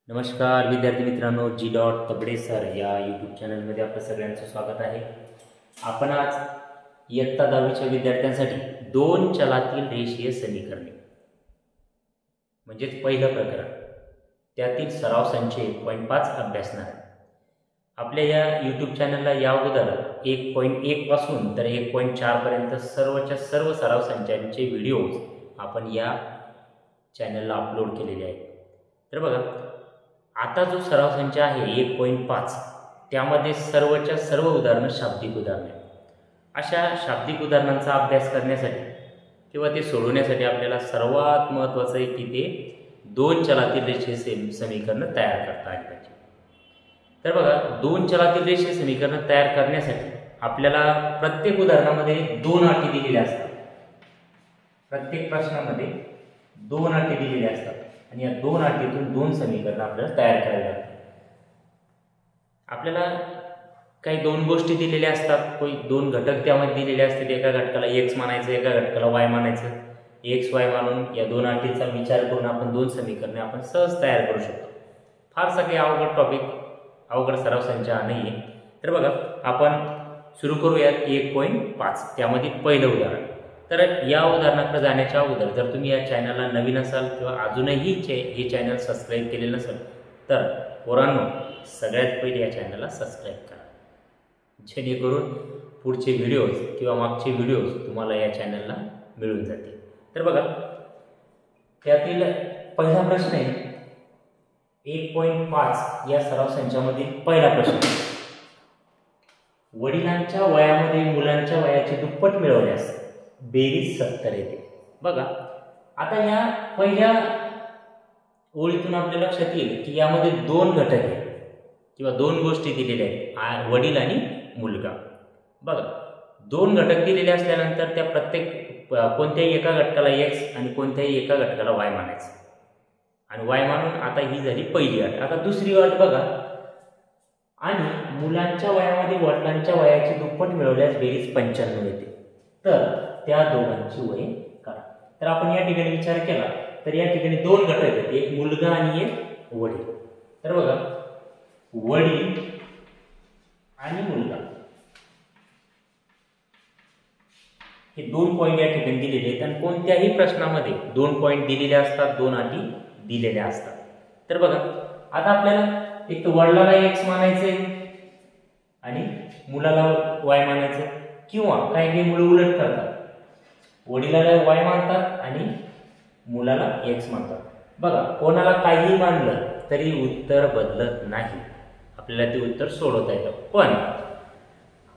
नमस्कार विद्यार्थी मित्रांनो, G.तबडे सर या यूट्यूब चॅनलमध्ये आपलं सगळ्यांचं स्वागत आहे। आपण आज इयत्ता 10वीच्या विद्यार्थ्यांसाठी दोन चलातील रेषीय समीकरणे म्हणजे पहिलं प्रकरण त्यातील सराव संच 1.5 अभ्यासणार आहे। आपल्या या यूट्यूब चॅनलला या अगोदर 1.1 पासून तर 1.4 पर्यंत सर्वच्या सर्व सराव संचांचे व्हिडिओज आपण या चॅनलला अपलोड केलेले आहेत। तर बघा, आता जो सराव संच आहे 1.5 त्यामध्ये सर्वच्या सर्व उदाहरणं शाब्दिक उदाहरणे। अशा शाब्दिक उदाहरणांचा अभ्यास करण्यासाठी किंवा ते सोडवण्यासाठी आपल्याला सर्वात महत्त्वाचं आहे की ते दोन चलातील रेषीय समीकरण तयार करता आली पाहिजे। तर बघा, दोन चलातील रेषीय समीकरण तयार करण्यासाठी आपल्याला प्रत्येक उदाहरणामध्ये दोन अटी दिलेल्या असतात। प्रत्येक प्रश्नामध्ये दोन अटी दिलेल्या असतात आणि या दोन अटीतून दोन समीकरण आपल्याला तयार करावी लागतात। आपल्याला काही दोन गोष्टी दिलेल्या असतात, कोई दोन घटक त्यामध्ये दिलेले असतात। एका घटकाला x मानायचं, एका घटकाला y मानायचं। x y मानून या दोन अटींचा विचार करून आपण दोन समीकरणे आपण सहज तयार करू शकतो। फारसा काही अवघड टॉपिक, अवघड सराव संच नाहीये। तर बघा, आपण सुरू करूयात 1.5 त्यामध्ये पहिलं उदाहरण। तर या उदाहरणाकडे जाण्याच्या अगोदर जर तुम्ही या चॅनलला नवीन असाल किंवा अजूनही हे चॅनल सबस्क्राईब केलेलं नसेल तर पोरांनो, सगळ्यात पहिले या चॅनलला सबस्क्राईब करा, जेणेकरून पुढचे व्हिडिओज किंवा मागचे व्हिडिओज तुम्हाला या चॅनलला मिळून जातील। तर बघा, त्यातील पहिला प्रश्न आहे 1.5 या सराव संचामधील पहिला प्रश्न। वडिलांच्या वयामध्ये मुलांच्या वयाचे दुप्पट मिळवल्यास बेरीज 70 येते। बघा, आता या पहिल्या ओळीतून आपल्या लक्षात येईल की यामध्ये दोन घटक आहेत किंवा दोन गोष्टी दिलेल्या आहेत, वडील आणि मुलगा। बघा, दोन घटक दिलेले असल्यानंतर त्या प्रत्येक कोणत्याही एका घटकाला x आणि कोणत्याही एका घटकाला y मानायचं आणि y मानून आता ही झाली पहिली अट। आता दुसरी अट बघा, आणि मुलांच्या वयामध्ये वडिलांच्या वयाची दुप्पट मिळवल्यास बेरीज 95 येते। तर त्या दोघांची वय काढा। तर आपण या ठिकाणी विचार केला तर या ठिकाणी दोन घटक आहेत, एक मुलगा आणि एक वडील। तर बघा, वडील आणि मुलगा हे दोन पॉइंट या ठिकाणी दिलेले आहेत आणि कोणत्याही प्रश्नामध्ये दोन पॉइंट दिलेले असतात, दोन अटी दिलेल्या असतात। तर बघा, आता आपल्याला एक तर वडिलाला x मानायचंय आणि मुलाला y मानायचं, किंवा काही मुलं उलट करतात, वडिलाला y मानतात आणि मुलाला x मानतात। बघा, कोणाला काही मानलं तरी उत्तर बदलत नाही, आपल्याला ते उत्तर सोडवता येतं। पण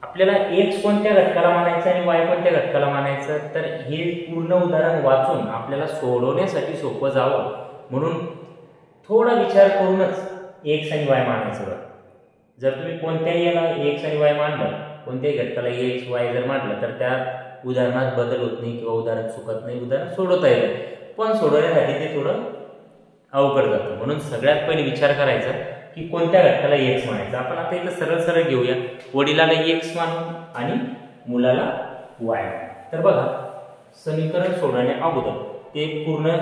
आपल्याला x कोणत्या घटकाला मानायचं आणि y कोणत्या घटकाला मानायचं, तर हे पूर्ण उदाहरण वाचून आपल्याला सोडवण्यासाठी सोपं जावं म्हणून थोडा विचार करूनच x आणि y मानायचं। जर तुम्ही कोणत्याही याला x आणि y मानलं, कोणत्याही घटकाला x y जर मानलं तर त्या उदाहरणात बदल होत नाही किंवा उदाहरण चुकत नाही, उदाहरण सोडवता येतं। पण सोडवण्यासाठी ते थोडं अवघड जातं, म्हणून सगळ्यात पहिले विचार करायचा की कोणत्या घटकाला x मानायचं। आपण आता इथं सरळ सरळ घेऊया, वडिलाला x मानून आणि मुलाला y। तर बघा, समीकरण सोडवण्या अगोदर ते पूर्ण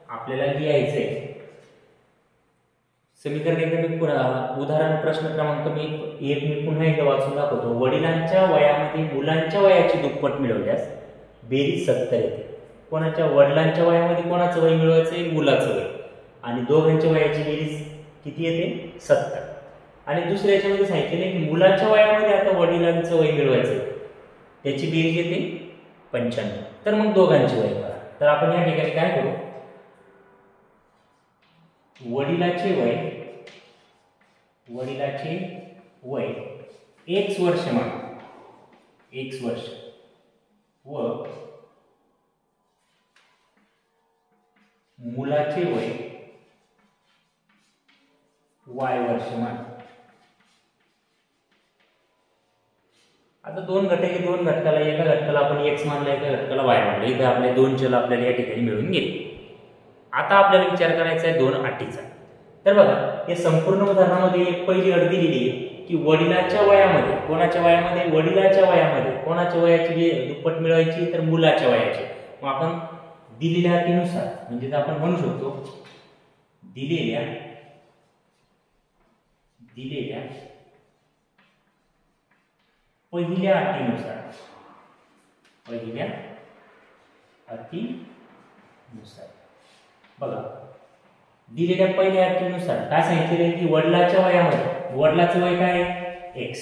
आपल्याला लिहायचंय। समीकरण एकदा मी उदाहरण प्रश्न क्रमांक मी पुन्हा एकदा वाचून दाखवतो। वडिलांच्या वयामध्ये मुलांच्या वयाची दुप्पट मिळवल्यास बेरीज 70 येते। कोणाच्या वडिलांच्या वयामध्ये कोणाचं वय मिळवायचंय, मुलाचं वय, आणि दोघांच्या वयाची बेरीज किती येते, 70। आणि दुसऱ्या याच्यामध्ये सांगितले की मुलांच्या वयामध्ये आता वडिलांचं वय मिळवायचंय, त्याची बेरीज येते 95। तर मग दोघांची वय करा। तर आपण या ठिकाणी काय करू, वडिलाचे वय x वर्ष मान, x वर्ष, व मुलाचे वय y वर्ष मान। आता दोन घटक आहे, दोन घटकाला, एका घटकाला आपण x मानलं, एका घटकाला y मानलं। इथे आपले दोन चल आपल्याला या ठिकाणी मिळून गेले। आता आपल्याला विचार करायचा आहे दोन अटीचा। तर बघा, या संपूर्ण उदाहरणामध्ये एक पहिली अट दिलेली आहे की वडिलांच्या वयामध्ये, कोणाच्या वयामध्ये, वडिलाच्या वयामध्ये कोणाच्या वयाची दुप्पट मिळवायची, तर मुलाच्या वयाची। मग आपण दिलेल्या अटीनुसार म्हणजे आपण म्हणू शकतो दिलेल्या दिलेल्या पहिल्या अटीनुसार बघा, दिलेल्या पहिल्या अटीनुसार काय सांगितलेलं की वडिलाच्या वयामध्ये, वडिलाचं वय काय x,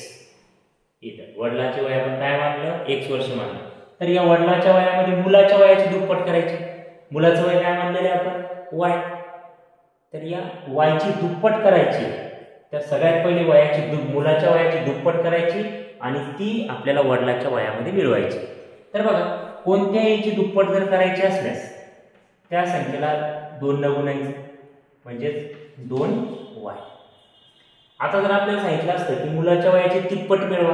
इथं वडिलाचे वय आपण काय मानलं x वर्ष मानलं, तर या वडिलाच्या वयामध्ये मुलाच्या वयाची दुप्पट करायची. मुलाचं वय काय मानलेलं आपण y, तर या y ची दुप्पट करायची. तर सगळ्यात पहिले मुलाच्या वयाची दुप्पट करायची आणि ती आपल्याला वडिलाच्या वयामध्ये मिळवायची. तर बघा, कोणत्याही दुप्पट जर करायची असल्यास त्या संख्येला 2 ने गुणायचं, म्हणजेच 2y. आता जर आपल्याला सांगितलं असतं की मुलाच्या वयाची तिप्पट मिळवा,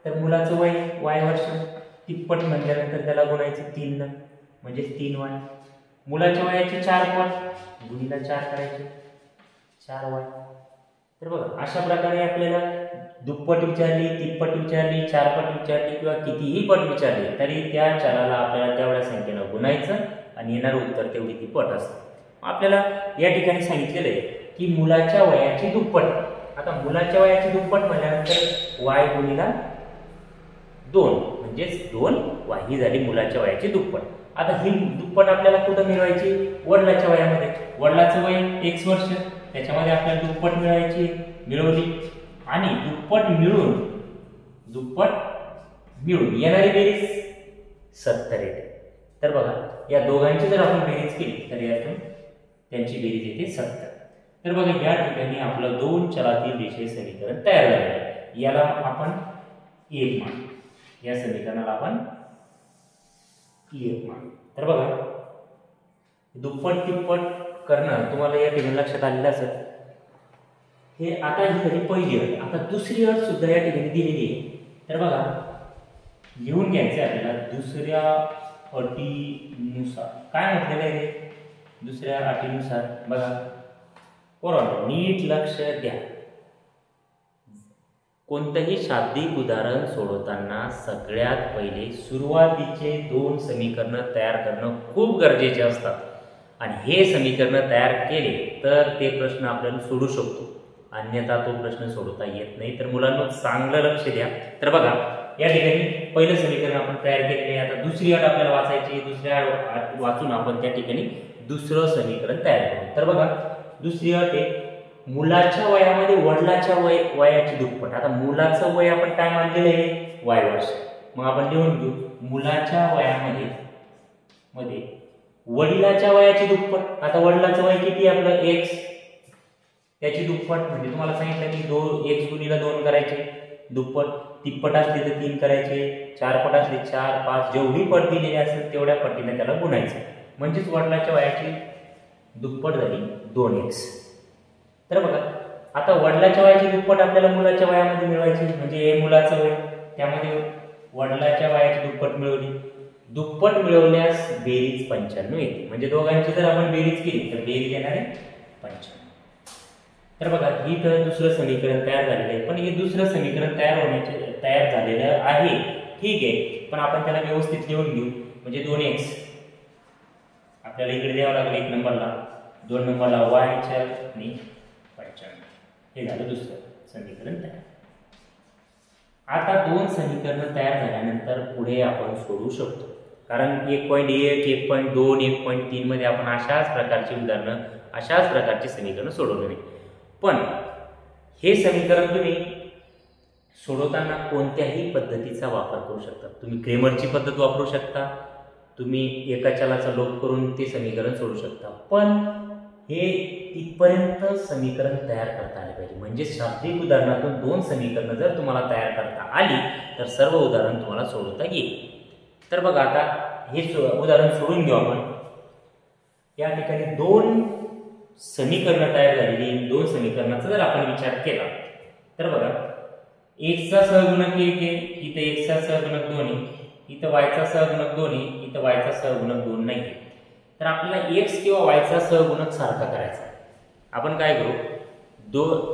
तर मुलाचं वय y वर्ष, तिप्पट म्हटल्यानंतर त्याला गुणायचं 3 ने, म्हणजे 3y. मुलाच्या वयाची 4 पट गुणिले 4 करायचे, 4y. तर बघा, अशा प्रकारे आपल्याला दुप्पट विचारली, तिप्पट विचारली, 4 पट विचारली किंवा कितीही पट विचारली तरी त्या चलाला आपल्याला तेवढ्या संख्येनं गुणायचं आणि येणारं उत्तर तेवढी ती पट असते. आपल्याला या ठिकाणी सांगितलेलं आहे की मुलाच्या वयाची दुप्पट. आता मुलाच्या वयाची दुप्पट म्हटल्यानंतर y गुणिले 2 म्हणजेच 2y ही झाली मुलाच्या वयाची दुप्पट. आता ही दुप्पट आपल्याला कुठं मिळवायची, वडिलाच्या वयामध्ये. वडिलाचं वय x वर्ष, त्याच्यामध्ये आपल्याला दुप्पट मिळवली आणि दुप्पट मिळून येणारी बेरीज 70 येते. तर बघा, या दोघांची जर आपण बेरीज केली तर यातून त्यांची बेरीज येते 70. तर बघा, या ठिकाणी आपलं 2 चलातील रेषीय समीकरण तयार झालेलं आहे. याला आपण 1 मानू, या समीकरणाला आपण 1 मानू. तर बघा, दुप्पट तिप्पट करणं तुम्हाला या ठिकाणी लक्षात आलेलं असेल. हे आता ही झाली पहिली अट. आता दुसरी अट सुद्धा या ठिकाणी दिलेली आहे. तर बघा, लिहून घ्यायचं आपल्याला. दुसऱ्या अटीनुसार काय म्हटलेलं आहे, दुसऱ्या अटीनुसार बघा, बरोबर नीट लक्ष द्या. कोणतंही शाब्दिक उदाहरण सोडवताना सगळ्यात पहिले सुरुवातीचे 2 समीकरणं तयार करणं खूप गरजेचे असतात. आणि हे समीकरणं तयार केले तर ते प्रश्न आपल्याला सोडू शकतो, अन्यथा तो प्रश्न सोडवता येत नाही. तर मुलांना चांगलं लक्ष द्या. तर बघा, या ठिकाणी पहिलं समीकरण आपण तयार केलेले आहे. आता दुसरी अट आपल्याला वाचायची. दुसऱ्या अट वाचून आपण त्या ठिकाणी दुसरं समीकरण तयार करू. तर बघा, दुसरी अट आहे मुलाच्या वयामध्ये वडिलाच्या वयाची दुप्पट. आता मुलाचं वय आपण काय मानलेलं आहे y वर्ष, मग आपण लिहून घेऊ मुलाच्या वयामध्ये वडिलाच्या वयाची दुप्पट. आता वडिलाचं वय किती आपलं x, त्याची दुप्पट म्हणजे तुम्हाला सांगितलं की x गुणिले 2 करायचे दुप्पट. तिप्पट असली तर 3 करायचे, 4 पट असली 4, 5, जेवढी पट दिलेली असेल तेवढ्या पटीने त्याला गुणायचं, म्हणजेच वडिलाच्या वयाची दुप्पट झाली 2x. तर बघा, आता वडिलाच्या वयाची दुप्पट आपल्याला मुलाच्या वयामध्ये मिळवायची, म्हणजे हे मुलाचं वय, त्यामध्ये वडिलाच्या वयाची दुप्पट मिळवली. दुप्पट मिळवल्यास बेरीज 95 येते. म्हणजे दोघांची जर आपण बेरीज केली तर बेरीज येणार आहे 95. तर बघा, ही तर दुसरं समीकरण तयार झालेलं आहे. पण हे दुसरं समीकरण तयार झालेलं आहे, ठीक आहे, पण आपण त्याला व्यवस्थित लिहून घेऊ. म्हणजे 2x आपल्याला इकडे द्यावं लागेल 1 नंबरला, 2 नंबरला y चल आणि 95. हे झालं दुसरं समीकरण तयार. आता 2 समीकरण तयार झाल्यानंतर पुढे आपण सोडवू शकतो, कारण 1.1, 1.2, 1.3 मध्ये आपण अशाच प्रकारची उदाहरणं, अशाच प्रकारची समीकरणं सोडवली नाही. पण हे समीकरण तुम्ही सोडवताना कोणत्याही पद्धतीचा वापर करू शकता. तुम्ही क्रेमरची पद्धत वापरू शकता, तुम्ही एका चलाचा लोप करून ते समीकरण सोडवू शकता. पण हे इथपर्यंत समीकरण तयार करता आले पाहिजे. म्हणजे शाब्दिक उदाहरणातून 2 समीकरणं जर तुम्हाला तयार करता आली तर सर्व उदाहरण तुम्हाला सोडवता येईल. तर बघा, आता हे उदाहरण सोडून घेऊ आपण. या ठिकाणी 2 समीकरणं तयार झालेली. 2 समीकरणाचा जर आपण विचार केला तर बघा, x चा सहगुणक 1 आहे, इथे x चा सहगुणक 2 आहे, इथं y चा सहगुणक 2 आहे, इथं y चा सहगुणक 2 नाही. तर आपल्याला x किंवा y चा सहगुणक सारखा करायचा आहे. आपण काय करू,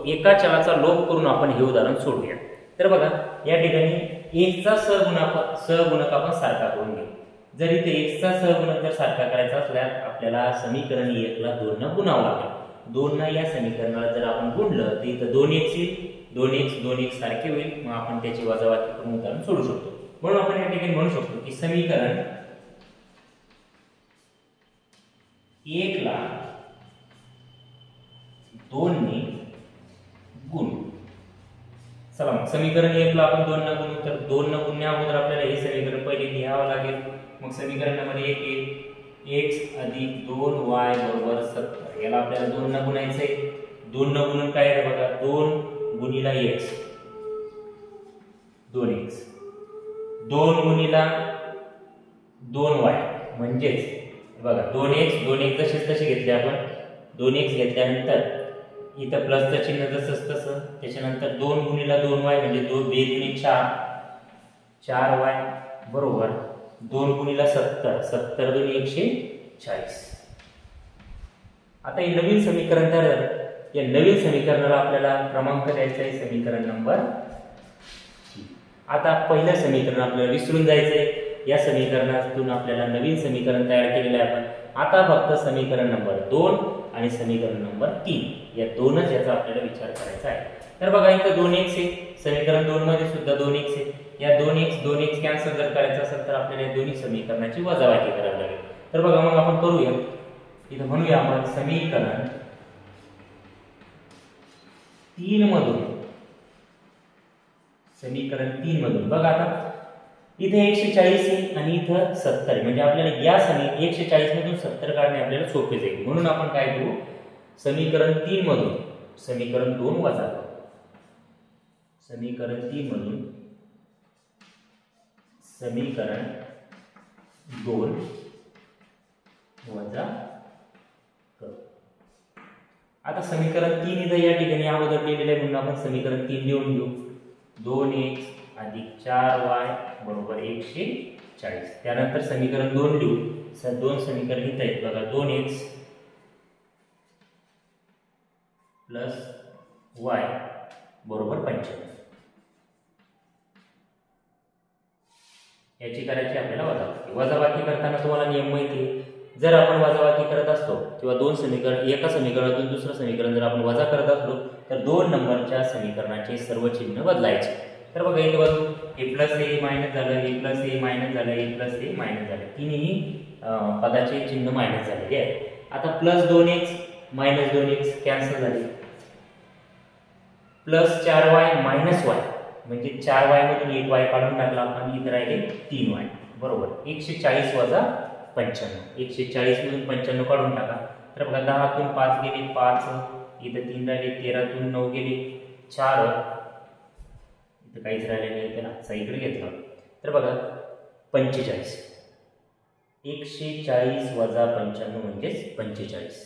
एका चलाचा लोप करून आपण हे उदाहरण सोडूया. तर बघा, या ठिकाणी x चा सहगुणक आपण सारखा करून घेऊ. जर इथे x चा सहगुणक जर सारखा करायचा असल्यास आपल्याला समीकरण 1 ला 2 ने गुणावं लागेल. 2 ना या समीकरणाला जर आपण गुणलं तर इथं 2x येईल, 2x सारखे होईल, मग आपण त्याची वजाबाकी करून उदाहरण सोडू शकतो. म्हणून आपण या ठिकाणी म्हणू शकतो की समीकरण 1 ला 2 ने गुण. चला मग समीकरण 1 ला आपण 2 न गुणू, तर 2 न गुणण्या अगोदर आपल्याला हे समीकरण पहिले लिहावं लागेल. मग समीकरणामध्ये 1 येईल x अधिक 2y बरोबर 70. याला आपल्याला 2 न गुणायचंय. 2 न गुणून काय आहे बघा, 2 गुणिला x 2x, 2 गुणिला 2y म्हणजेच बघा 2x जसेच तसे घेतले आपण. 2x घेतल्यानंतर इथं प्लसचं चिन्ह जसंच तसं, त्याच्यानंतर 2 गुणिला 2y म्हणजे 2 गुणिले 4y बरोबर 2 गुणिला 70, 70 गुणिले 140. आता हे नवीन समीकरण तयार झालं. या नवीन समीकरणाला आपल्याला क्रमांक द्यायचा आहे समीकरण नंबर 3. आता पहिलं समीकरण आपल्याला विसरून जायचंय. या समीकरणातून आपल्याला नवीन समीकरण तयार केलेलं आहे आपण. आता फक्त समीकरण नंबर 2 आणि समीकरण नंबर 3 या दोनच याचा आपल्याला विचार करायचा आहे. तर बघा इथं 2x आहे, समीकरण 2 मध्ये सुद्धा 2x आहे. या 2x कॅन्सल जर करायचं असेल तर आपल्याला या दोन्ही समीकरणाची वजाबाकी करावी लागेल. तर बघा मग आपण करूया. इथं म्हणूया आपण समीकरण 3 मधून बघा आता इथे 140 आहे आणि इथं 70 आहे, म्हणजे आपल्याला या 140 मधून 70 काढणे आपल्याला सोपे जाईल. म्हणून आपण काय करू, समीकरण 3 मधून समीकरण 2 वजा करू. समीकरण 3 मधून समीकरण 2 वजा करू. आता समीकरण 3 इथं या ठिकाणी अगोदर लिहिलेलं आहे म्हणून आपण समीकरण 3 लिहून घेऊ. 2x अधिक 4y बरोबर 140. त्यानंतर समीकरण 2 लिहू. 2 समीकरण इथं आहेत बघा. 2x प्लस y बरोबर 95. याची करायची आपल्याला वजाबाकी. वजाबाकी करताना तुम्हाला नियम माहिती आहे, जर आपण वजाबाकी करत असतो किंवा दोन समीकरण एका समीकरणातून दुसरं समीकरण जर आपण वजा करत असलो तर 2 नंबरच्या समीकरणाचे सर्व चिन्ह बदलायचे. तर बघा इथे बघू, a प्लस a मायनस झालं, a प्लस a मायनस झालं, a प्लस a मायनस झालं. तिन्ही पदाचे चिन्ह मायनस झालेले आहे. आता plus 2x minus 2x cancel झाले. प्लस 4y मायनस y म्हणजे 4y मधून 1y काढून टाकला आपण, इथे राहिले 3y बरोबर 140 वजा 95. 140 मधून 95 काढून टाका. तर बघा 10 तून 5 गेले 5, इथे 3 राहिले, 13 तून 9 गेले 4, इथे काहीच राहिले नाही, तर आजचा इकडे घेतला. तर बघा 45. 140 वजा 95 म्हणजेच 45.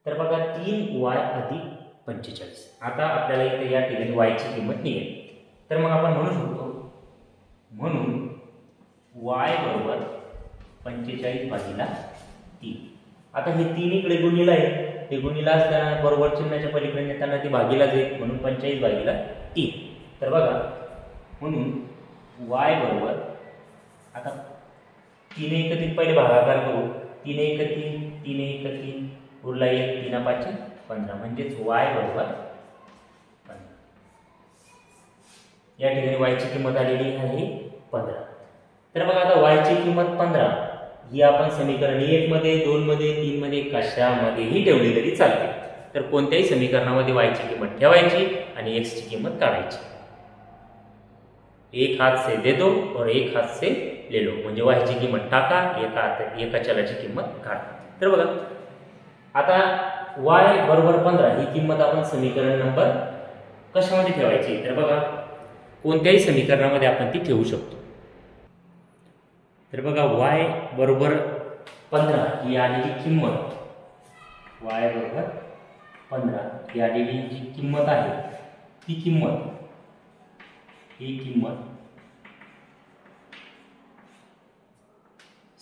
तर बघा 3y अधिक 45. आता आपल्याला इथे या ठिकाणी y ची किंमत निघेल. तर मग आपण म्हणू शकतो, म्हणून y बरोबर 45 भागिला 3. आता हे 3 इकडे गुणिला आहे, ते गुणिला असताना बरोबर चिन्हाच्या पलीकडे नेताना ती भागीला जाईल म्हणून 45 भागिला 3. तर बघा म्हणून y बरोबर आता 3 एकत्रित पहिले भागाकार करू. 3 1 3, 3 1 3 उरला 1, 3 5 15 म्हणजेच y बरोबर 15. या ठिकाणी y ची किंमत आलेली आहे 15. तर बघा आता y ची किंमत 15 ही आपण समीकरण 1 मध्ये 2 मध्ये 3 मध्ये कशामध्येही ठेवली तरी चालते. तर कोणत्याही समीकरणामध्ये y ची किंमत ठेवायची आणि x ची किंमत काढायची. एक हाथ से दे दो और एक हाथ से ले लो म्हणजे y ची किंमत टाका, एका चलाची किंमत काढा. तर बघा आता y बरोबर 15 ही किंमत आपण समीकरण नंबर कशामध्ये ठेवायची. तर बघा कोणत्याही समीकरणामध्ये आपण ती ठेवू शकतो. तर बघा y बरोबर 15 ही आलेली किंमत, y बरोबर 15 ही आलेली जी किंमत आहे ती किंमत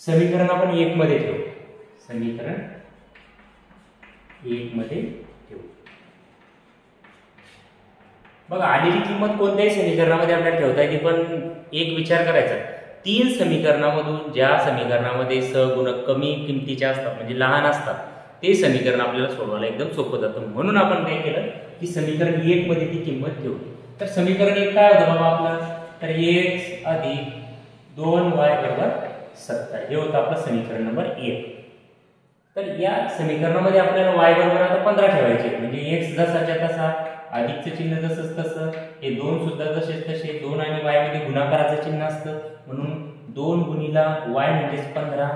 समीकरण आपण 1 मध्ये ठेवू. समीकरण 1 मध्ये ठेवू. बघा आलेली किंमत कोणत्याही समीकरणामध्ये आपल्याला ठेवता येते, पण एक विचार करायचा, 3 समीकरणामधून ज्या समीकरणामध्ये सहगुणक कमी किमतीचे असतात म्हणजे लहान असतात ते समीकरण आपल्याला सोडवायला एकदम सोपं जातं. म्हणून आपण काय केलं की समीकरण 1 मध्ये ती किंमत ठेवली. तर समीकरण 1 काय होतं बाबा आपलं, तर x अधिक 2y बरोबर 70 हे होतं आपलं समीकरण नंबर 1. तर या समीकरणामध्ये आपल्याला y बरोबर आता 15 ठेवायचे, म्हणजे x जसाच्या तसा, अधिकचं चिन्ह जसंच तसं, हे 2 सुद्धा जसेच तसे, 2 आणि y मध्ये गुणाकाराचं चिन्ह असतं, म्हणून 2 गुणिला y म्हणजेच 15,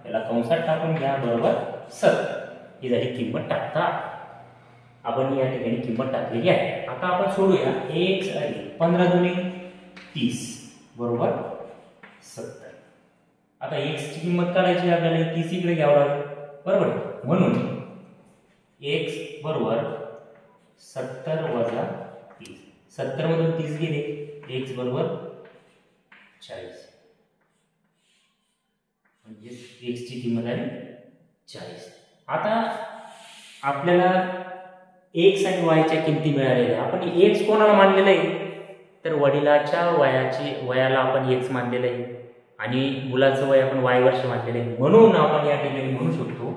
याला कंसात टाकून घ्या बरोबर 70. ही झाली किंमत टाकता आपण या ठिकाणी किंमत टाकलेली आहे. आता आपण सोडूया. x अधिक 15 दुनी 30 बरोबर 70. आता x ची किंमत काढायची आपल्याला, 30 इकडे घ्यावं लागेल बरोबर. म्हणून x बरोबर 70 वजा 30. 70 मधून 30 गेले, x बरोबर 40, म्हणजे x ची किंमत आहे 40. आता आपल्याला x आणि y च्या किमती मिळालेल्या. आपण x कोणाला मानलेलं आहे, तर वडिलाच्या वयाला आपण x मानलेलं आहे आणि मुलाचं वय आपण y वर्ष मानलेलं आहे. म्हणून आपण या ठिकाणी म्हणू शकतो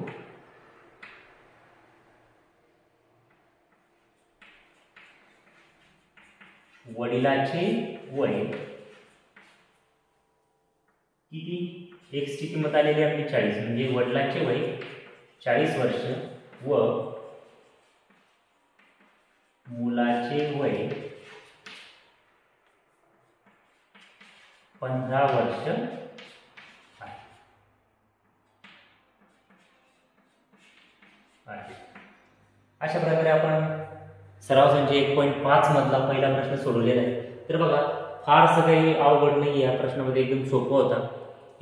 वडिलाचे वय किती, x ची किंमत आलेली आपली 40, म्हणजे वडिलांचे वय 40 वर्ष व मुलाचे वय 15 वर्ष आहे. अशा प्रकारे आपण सराव संच 1.5 मधला पहिला प्रश्न सोडवलेला आहे. तर बघा, फारसं काही अवघड नाही, या प्रश्नामध्ये एकदम सोपं होता.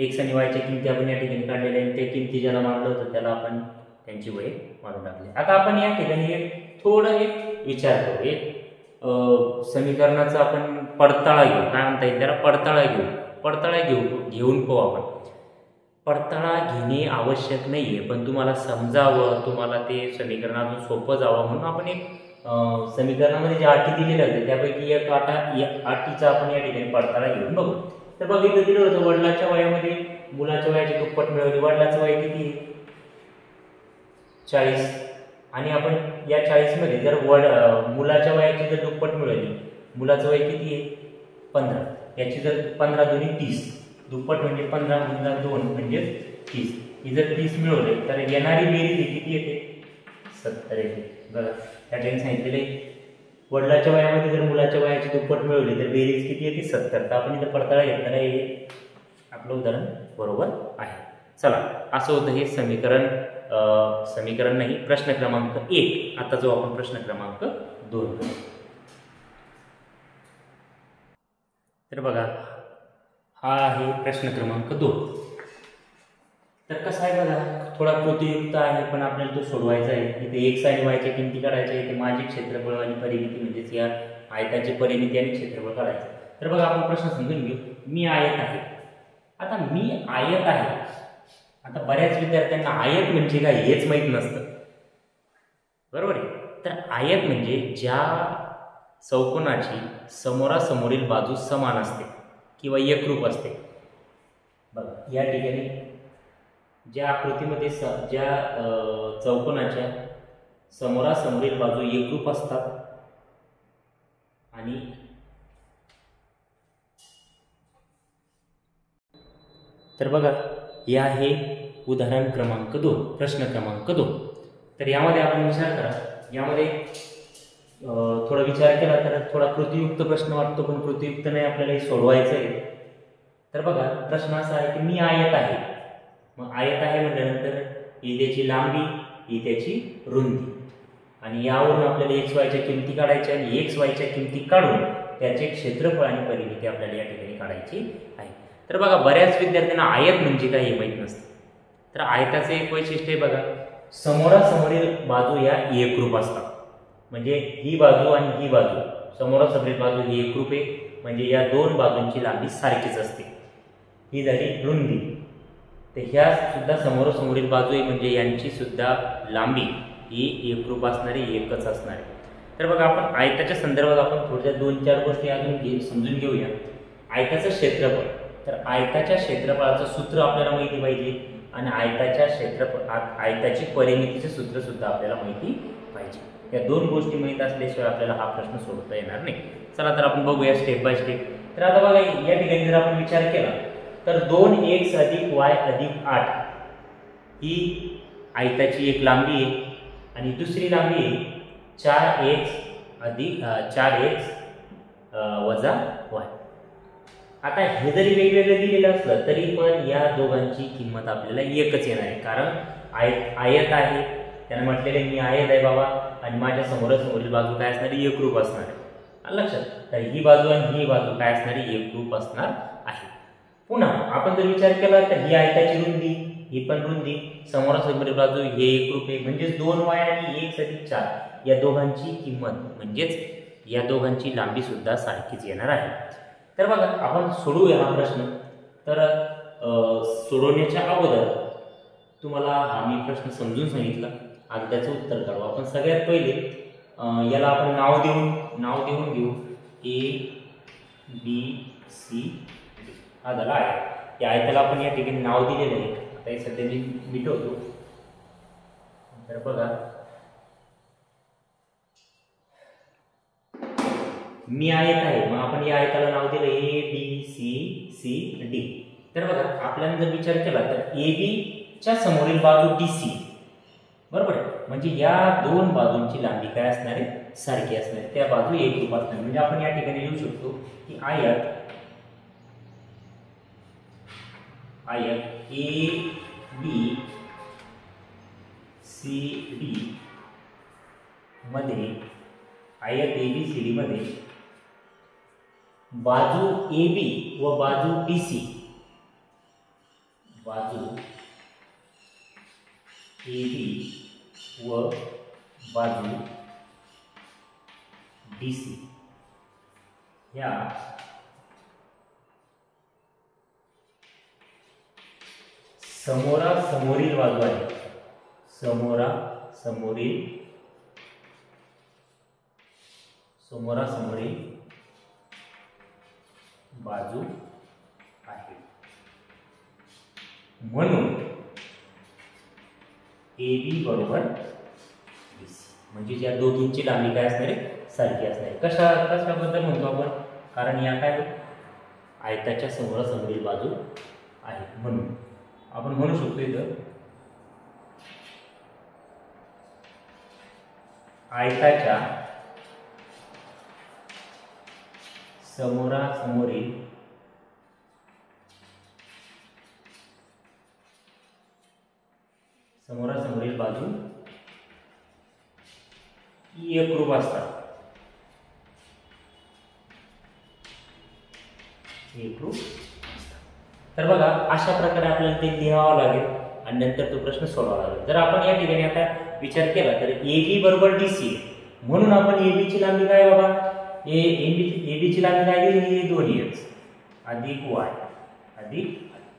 x आणि y च्या किमती आपण या ठिकाणी काढलेल्या आहेत, त्या किमती ज्याला मानलं होतं त्याला आपण त्यांची वय मानून टाकले. आता आपण या ठिकाणी थोडं एक विचार करू, एक समीकरणाचा आपण पडताळा घेऊ, काय म्हणता येईल त्याला, पडताळा घेऊन पाहू आपण. पडताळा घेणे आवश्यक नाहीये, पण तुम्हाला समजावं, तुम्हाला ते समीकरण अजून सोपं जावं म्हणून आपण एक समीकरणामध्ये ज्या अटी दिलेल्या होत्या त्यापैकी एक अटीचा आपण या ठिकाणी पडताळा घेऊन बघू. तर बघितलं दिलं होतं वडिलाच्या वयामध्ये मुलाच्या वयाची दुप्पट मिळवली. वडिलाचं वय किती, 40, आणि आपण या 40 मध्ये जर मुलाच्या वयाची जर दुप्पट मिळवली, मुलाचं वय किती आहे 15, याची जर 15 दुनी 30, दुप्पट म्हणजे 15 गुणिले 2 म्हणजे 30, ही जर 30 मिळवले तर येणारी बेरीज किती येते 70 येते. बघा त्या ठिकाणी सांगितलेले वडिलाच्या वयामध्ये जर मुलाच्या वयाची दुप्पट मिळवली तर बेरीज किती येते 70. तर आपण इथं पडताळा घेतलेला आहे, आपलं उदाहरण बरोबर आहे. चला, असं होतं हे समीकरण नाही, प्रश्न क्रमांक 1. आता जो आपण प्रश्न क्रमांक 2. तर बघा, हा आहे प्रश्न क्रमांक 2. तर कसं आहे बघा, थोडा कृतीयुक्त आहे पण आपल्याला तो सोडवायचा आहे. इथे x आणि y च्या किमती काढायच्या, इथे माझे क्षेत्रफळ आणि परिमिती म्हणजेच या आयताची परिमिती आणि क्षेत्रफळ काढायचं. तर बघा, आपण प्रश्न समजून घेऊ. मी आयत आहे. आता मी आयत आहे, आता बऱ्याच विद्यार्थ्यांना आयत म्हणजे काय हेच माहीत नसतं, बरोबर आहे. तर आयत म्हणजे ज्या चौकोनाची समोरासमोरील बाजू समान असते किंवा एकरूप असते. बघा या ठिकाणी ज्या आकृतीमध्ये ज्या चौकोनाच्या समोरासमोरील बाजू एकरूप असतात आणि तर बघा, हे आहे उदाहरण क्रमांक 2, प्रश्न क्रमांक 2. तर यामध्ये आपण विचार करा, यामध्ये थोडा विचार केला तर थोडा कृतीयुक्त प्रश्न वाटतो, पण कृतीयुक्त नाही, आपल्याला हे सोडवायचं आहे. तर बघा, प्रश्न असा आहे की मी आयत आहे. मग आयत आहे म्हटल्यानंतर ही त्याची लांबी, ही त्याची रुंदी, आणि यावरून आपल्याला x y च्या किमती काढायच्या, आणि x y च्या किमती काढून त्याचे क्षेत्रफळ आणि परिमिती आपल्याला या ठिकाणी काढायची आहे. तर बघा, बऱ्याच विद्यार्थ्यांना आयत म्हणजे काय हे माहीत नसतं. तर आयताचे एक वैशिष्ट्य आहे बघा, समोरासमोरील बाजू या एकरूप असतात. म्हणजे ही बाजू आणि ही बाजू, समोरासमोरील बाजू ही एकरूप आहे, म्हणजे या दोन बाजूंची लांबी सारखीच असते. ही झाली रुंदी. तर ह्या सुद्धा समोरासमोरील बाजू आहे, म्हणजे यांची सुद्धा लांबी ही एकरूप असणारी, एकच असणारी. तर बघा, आपण आयताच्या संदर्भात आपण थोड्या 2-4 गोष्टी अजून समजून घेऊया. आयताचं क्षेत्रफळ, तर आयताच्या क्षेत्रफळाचं सूत्र आपल्याला माहिती पाहिजे. आणि आयताची परिमितीचे सूत्र सुद्धा आपल्याला माहिती पाहिजे. या दोन गोष्टी माहीत असल्याशिवाय आपल्याला हा प्रश्न सोडवता येणार नाही. चला तर आपण बघूया स्टेप बाय स्टेप. तर आता बघा या ठिकाणी जर आपण विचार केला तर 2x + y + 8 ही आयताची एक लांबी आहे आणि दुसरी लांबी आहे 4x - y. आता हे जरी वेगवेगळं दिलेलं असलं तरी पण या दोघांची किंमत आपल्याला एकच येणार आहे, कारण आयत आहे, त्याने म्हटलेले मी आयत आहे बाबा आणि माझ्या समोरासमोरील बाजू काय असणारी एकरूप असणार आहे. लक्षात, तर ही बाजू आणि ही बाजू काय असणारी एकरूप असणार आहे. पुन्हा आपण जर विचार केला तर ही आयताची रुंदी, ही पण रुंदी, समोरासमोरील बाजू हे एकरूप आहे, म्हणजेच 2y आणि 1 + 4 या दोघांची किंमत म्हणजेच या दोघांची लांबी सुद्धा सारखीच येणार आहे. तर बघा आपण सोडवूया हा प्रश्न. तर सोडवण्याच्या अगोदर तुम्हाला हा मी प्रश्न समजून सांगितला आणि त्याचं उत्तर काढू. आपण सगळ्यात पहिले याला आपण नाव देऊन घेऊ ABCD. हा झाला आहे. या आयताला आपण या ठिकाणी नाव दिलेलं आहे. आता हे सध्या मी मिटवतो. तर बघा मी आयत आहे, मग आपण या आयताला नाव दिलं ABCD. तर बघा आपल्याला जर विचार केला तर AB च्या समोरील बाजू DC, बरोबर आहे, म्हणजे या दोन बाजूंची लांबी काय असणार आहे, सारखी असणार आहे, त्या बाजू एकरूप असणार. म्हणजे आपण या ठिकाणी लिहू शकतो की आयत ABCD मध्ये बाजू AB व बाजू DC, बाजू AB व बाजू DC या समोरासमोरील बाजू आहे. समोरासमोरील बाजू आहे, म्हणून AB = BC, म्हणजे या दोघींची लांबी काय असणार आहे, सारखी असणार आहे. कशाबद्दल म्हणतो आपण, कारण या काय आयताच्या समोरासमोरील बाजू आहे, म्हणून आपण म्हणू शकतो इथं आयताच्या समोरासमोरील बाजू एकरूप असतात. तर बघा अशा प्रकारे आपल्याला ते लिहावं लागेल आणि नंतर तो प्रश्न सोडवावा लागेल. जर आपण या ठिकाणी आता विचार केला तर AB = DC, म्हणून आपण AB ची लांबी काय बाबा, AB ची लांबी काय दिली, 2x + y अधिक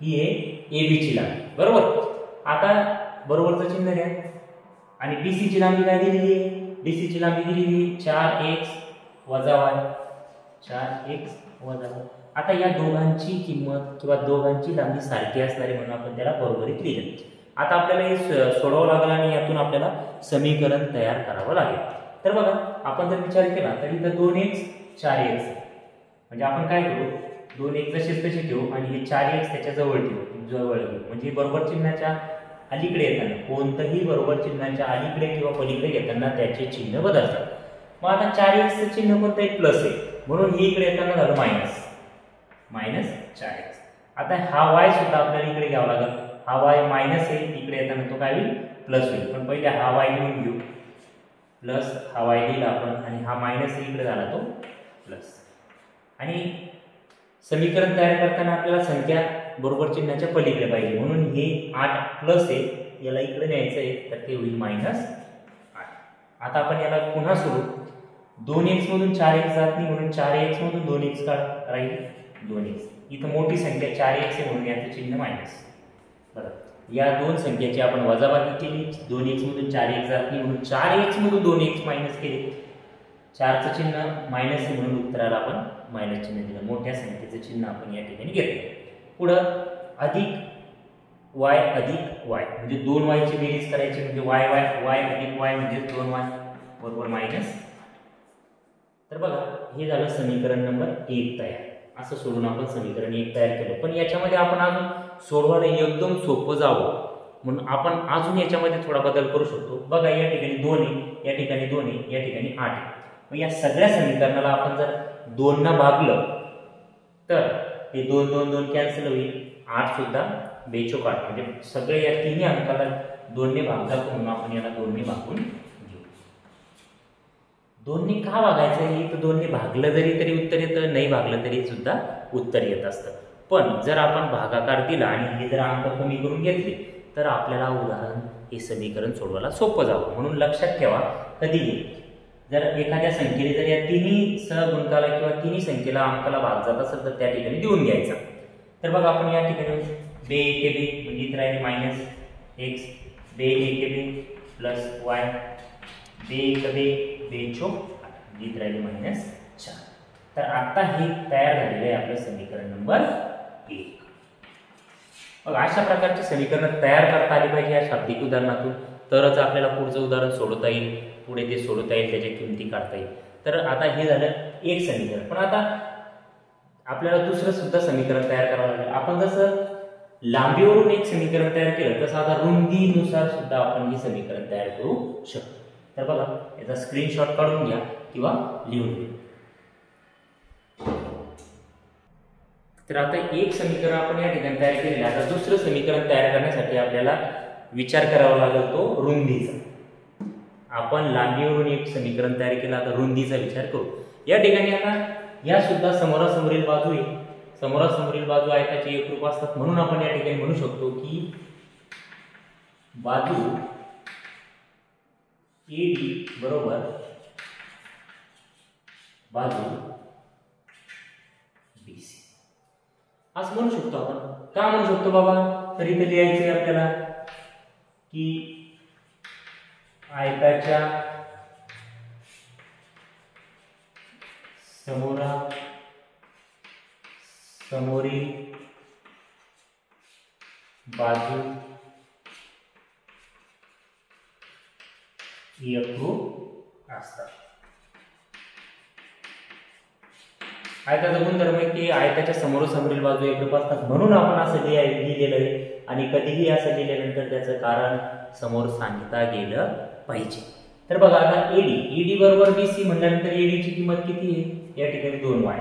ही आहे AB ची लांबी, बरोबर. आता बरोबरचं चिन्ह घ्या आणि DC ची लांबी काय दिलेली आहे, DC ची लांबी दिलेली 4x - y, 4x - y. आता या दोघांची किंमत किंवा दोघांची लांबी सारखी असणारी म्हणून आपण त्याला बरोबरीत लिहिलं. आता आपल्याला हे सोडवावं लागेल आणि यातून आपल्याला समीकरण तयार करावं लागेल. तर बघा आपण जर विचार केला तर इथं 2x 4x, म्हणजे आपण काय करू, 2x तसेच तसे ठेवू आणि हे 4x त्याच्या जवळ घेऊ, म्हणजे बरोबर चिन्हाच्या अलीकडे येताना, कोणतंही बरोबर चिन्हाच्या अलीकडे किंवा पलीकडे घेताना त्याचे चिन्ह बदलतात. मग आता 4x चं चिन्ह कोणतं आहे, प्लस आहे, म्हणून हे इकडे येताना झालं मायनस 4x. आता हा y सुद्धा आपल्याला इकडे घ्यावा लागेल. हा y मायनस आहे, इकडे येताना तो काय होईल, प्लस होईल. पण पहिले हा y लिहून घेऊ, प्लस हा y लिहिला आपण आणि हा मायनस इकडे झाला तो प्लस. आणि समीकरण तयार करताना आपल्याला संख्या बरोबर चिन्हाच्या पलीकडे पाहिजे, म्हणून हे 8 प्लस आहे, याला इकडे न्यायचं आहे, तर ते होईल -8. आता आपण याला पुन्हा सोडू. 2x मधून 4x जात नाही, म्हणून 4x मधून 2x काढ, राहील 2x. इथं मोठी संख्या 4x आहे म्हणून याचं चिन्ह मायनस. बरं, या दोन संख्येची आपण वजाबाकी केली. 2x मधून 4x जात नाही म्हणून 4x मधून 2x मायनस केले. 4चं चिन्ह मायनस आहे म्हणून उत्तराला आपण मायनस चिन्ह दिलं. मोठ्या संख्येचं चिन्ह आपण या ठिकाणी घेतलं. पुढं अधिक वाय अधिक वाय म्हणजे 2y ची बेरीज करायची म्हणजे वाय वाय वाय अधिक वाय म्हणजे 2y बरोबर मायनस. तर बघा हे झालं समीकरण नंबर 1 तयार. असं सोडून आपण समीकरण 1 तयार केलं. पण याच्यामध्ये आपण अजून सोडवायला एकदम सोपं जावं म्हणून आपण अजून याच्यामध्ये थोडा बदल करू शकतो. बघा या ठिकाणी 2 आहे, या ठिकाणी 2 आहे, या ठिकाणी 8 आहे. मग या सगळ्या समीकरणाला आपण जर 2 न भागलं तर हे 2 2 2 कॅन्सल होईल. 8 सुद्धा बेचोक 8 म्हणजे सगळे या तिन्ही अंकाला 2 ने भागतात म्हणून आपण याला 2 ने भागून घेऊ. 2 ने का भागायचं हे तर 2 ने भागलं तरी उत्तर येतं, नाही भागलं तरी सुद्धा उत्तर येत असतं. पण जर आपण भागाकार दिला आणि हे जर अंक कमी करून घेतले तर आपल्याला उदाहरण हे समीकरण सोडवायला सोपं जावं. म्हणून लक्षात ठेवा कधीही जर एखाद्या संख्येने जर या तिन्ही सहगुणकाला किंवा तिन्ही संख्येला अंकाला भाग जात असेल तर त्या ठिकाणी देऊन घ्यायचा. तर बघा आपण या ठिकाणी बे ए बे म्हणजे इथे राहिले मायनस एक्स, बे ए बे प्लस वाय, बे एक बे बेचो इथे राहिले मायनस 4. तर आता हे तयार झालेलं आहे आपलं समीकरण नंबर 1. बघा अशा प्रकारचे समीकरण तयार करता आली पाहिजे या शाब्दिक उदाहरणातून, तरच आपल्याला पुढचं उदाहरण सोडवता येईल, पुढे ते सोडवता येईल, त्याच्या किमती काढता येईल. तर आता हे झालं एक समीकरण. पण आता आपल्याला दुसरं सुद्धा समीकरण तयार करावं लागेल. आपण जसं लांबीवरून एक समीकरण तयार केलं तसं आता रुंदीनुसार सुद्धा आपण हे समीकरण तयार करू शकतो. तर बघा याचा स्क्रीनशॉट काढून घ्या किंवा लिहून घ्या. तर आता एक समीकरण आपण या ठिकाणी तयार केलेलं आहे. आता दुसरं समीकरण तयार करण्यासाठी आपल्याला विचार करावा लागेल तो रुंदीचा. आपण लांबीवरून एक समीकरण तयार केलं, आता रुंदीचा विचार करू. या ठिकाणी आता या सुद्धा समोरासमोरील बाजू आहे, समोरासमोरील बाजू आयताचे एकरूप असतात म्हणून आपण या ठिकाणी म्हणू शकतो की बाजू एडी बरोबर बाजू बीसी असं म्हणू शकतो आपण. का म्हणू शकतो बाबा, तरी ते लिहायचे आपल्याला की आयताच्या समोरील बाजू एकरूप असतात. आयताचा गुणधर्म आहे की आयताच्या समोरासमोरील बाजू एकरूप असतात म्हणून आपण असं लिहिलेलं आहे. आणि कधीही असं लिहिल्यानंतर त्याचं कारण समोर सांगता गेलं पाहिजे. तर बघा आता एडी बरोबर बीसी म्हटल्यानंतर एडीची किंमत किती आहे, या ठिकाणी 2y,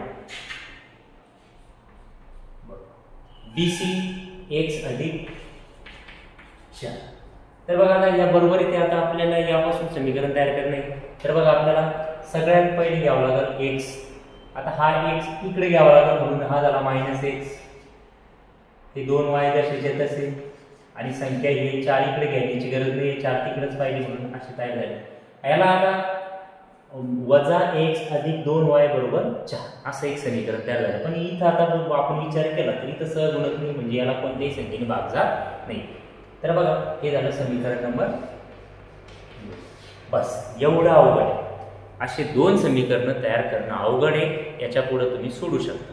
बीसी x अधिक 4. तर बघा आता या बरोबर इथे आता आपल्याला यापासून समीकरण तयार करणे. तर बघा आपल्याला सगळ्यात पहिले घ्यावं लागेल x. आता हा x इकडे घ्यावा लागेल म्हणून हा झाला मायनस x, हे 2y जसेच्या तसे, आणि संख्या ही 4 इकडे घ्यायची गरज नाही, 4 तिकडेच पाहिजे म्हणून असे तयार झाले. याला आता वजा x अधिक 2y बरोबर 4 असं एक समीकरण तयार झालं. पण इथं आता आपण विचार केला तर इथं सहगुणक नाही म्हणजे याला कोणत्याही संख्येने भाग जात नाही. तर बघा हे झालं समीकरण नंबर. बस एवढं अवघड आहे. असे 2 समीकरणं तयार करणं अवघड आहे, याच्या पुढे तुम्ही सोडू शकता.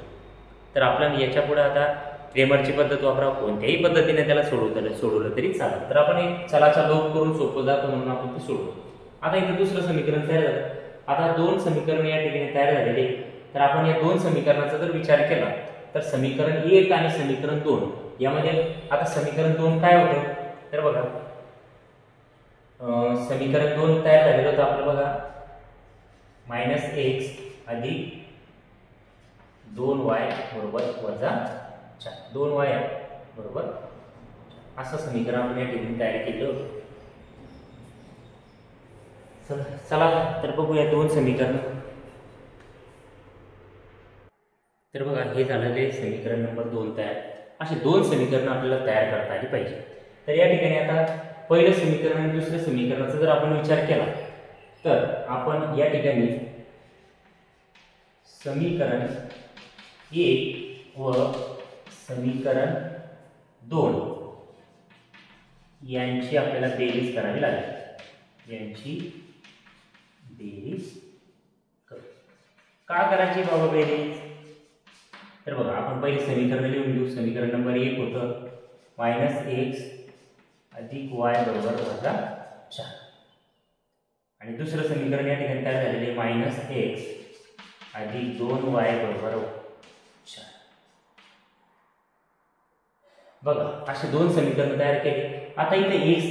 तर आपल्याला याच्या पुढे आता क्रेमरची पद्धत वापरा, कोणत्याही पद्धतीने त्याला सोडवलं तरी चालेल. तर आपण एक चलाचा लोप करून सोपं जातं म्हणून आपण ते सोडवू. आता इथे दुसरं समीकरण तयार झालं. आता 2 समीकरण या ठिकाणी तयार झालेले. तर आपण या 2 समीकरणाचा जर विचार केला तर समीकरण 1 आणि समीकरण 2 यामध्ये आता समीकरण 2 काय होतं, तर बघा समीकरण 2 तयार झालेलं होतं आपलं बघा मायनस x अधिक 2y बरोबर वजा 4, 2y बरोबर असं समीकरण आपण या ठिकाणी तयार केलं. चला तर बघूया 2 समीकरण. तर बघा हे झालेले समीकरण नंबर 2 तयार. असे 2 समीकरण आपल्याला तयार करता आली पाहिजे. तर या ठिकाणी आता पहिलं समीकरण आणि दुसऱ्या समीकरणाचा जर आपण विचार केला तर आपण या ठिकाणी समीकरण 1 व समीकरण 2 यांची आपल्याला बेरीज करावी लागेल. यांची बेरीज का करायची बाबा बेरीज, तर बघा आपण पहिले समीकरण लिहून घेऊ. समीकरण नंबर 1 होतं -x अधिक y बरोबर -4 आणि दुसरं समीकरण या ठिकाणी तयार झालेले -x अधिक 2y बरोबर 4. बघा असे दोन समीकरण तयार केले. आता इथे x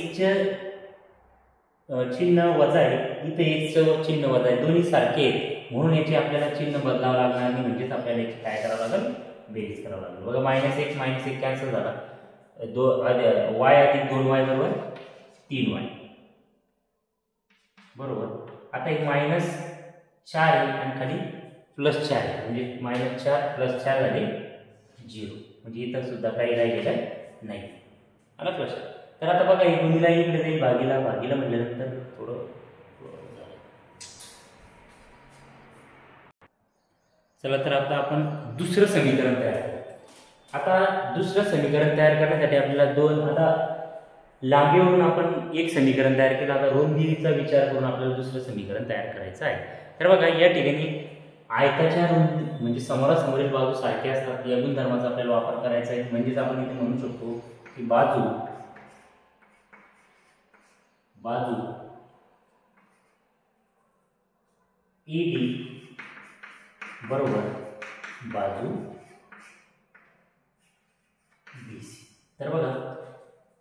चिन्ह वजा आहे, इथे x चिन्ह वजा आहे, दोन्ही सारखे आहेत म्हणून याचे आपल्याला चिन्ह बदलावं लागणार नाही, म्हणजेच आपल्याला याची काय करावं लागेल, बेरीज करावं लागेल. बघा -x कॅन्सल झाला, y अधिक 2y बरोबर 3y बरोबर. आता एक -4 आहे आणि खाली +4 आहे, म्हणजे -4 + 4 झाले 0, म्हणजे इथं सुद्धा काही राहिलेलं नाही. आला लक्षात. तर आता बघा हे गुणीला इकडे जाईल, भागीला म्हटल्यानंतर थोडं चला. तर आता आपण दुसरं समीकरण तयार करू. आता दुसरं समीकरण तयार करण्यासाठी आपल्याला आता लांबीवरून आपण एक समीकरण तयार केलं, आता रुंदीचा विचार करून आपल्याला दुसरं समीकरण तयार करायचं आहे. तर बघा या ठिकाणी आयताच्या रुंदी म्हणजे समोरासमोरील बाजू सारखे असतात या गुणधर्माचा आपल्याला वापर करायचा आहे. म्हणजेच आपण इथे म्हणू शकतो की बाजू ED बरोबर बाजू BC. तर बघा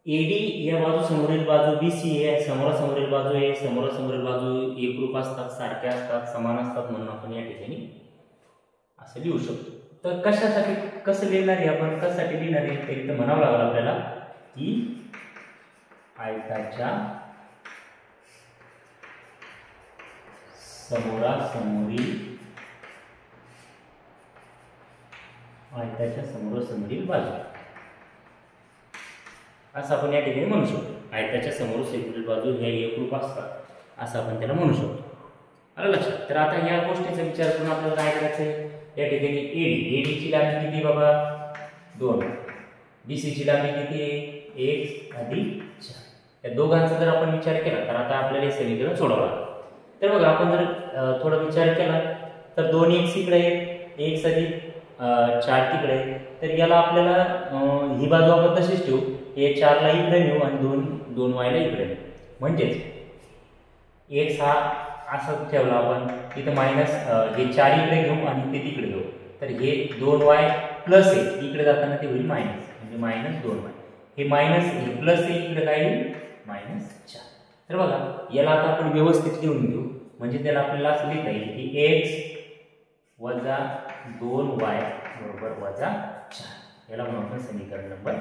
AD या बाजू समोरील बाजू BC आहे, समोरासमोरील बाजू आहे, समोरासमोरील बाजू एकरूप असतात, सारख्या असतात, समान असतात, म्हणून आपण या ठिकाणी असं लिहू शकतो. तर कशासाठी कसं लिहिणार आहे आपण, कशासाठी लिहिणार आहे ते इथे म्हणावं लागेल आपल्याला की आयताच्या समोरासमोरील बाजू असं आपण या ठिकाणी म्हणू शकतो. आयताच्या समोरासमोरील बाजू ह्या एकरूप असतात असं आपण त्याला म्हणू शकतो. आलं लक्षात. तर आता या गोष्टीचा विचार करून आपल्याला काय करायचं आहे, या ठिकाणी AD ची लांबी किती बाबा 2, BC ची लांबी किती आहे 1 अधिक 4. या दोघांचा जर आपण विचार केला तर आता आपल्याला हे समीकरण सोडवावं लागेल. तर बघा आपण जर थोडा विचार केला तर 2x इकडे आहे, x अधिक 4 तिकडे आहे. तर याला आपल्याला ही बाजू आपण तशीच ठेवू, हे 4 ला इकडे नेऊ आणि 2y ला इकडे नेऊ. म्हणजेच x हा असं ठेवला आपण, इथं हे 4 इकडे घेऊ आणि ते तिकडे घेऊ. तर हे 2y प्लस आहे, इकडे जाताना ते होईल मायनस, म्हणजे -2y. हे मायनस हे प्लस आहे, इकडे काय होईल -4. तर बघा याला आता आपण व्यवस्थित लिहून घेऊ, म्हणजे त्याला आपल्याला असं लिहिता येईल की x वजा 2y बरोबर -4. याला म्हणून आपण समीकरण नंबर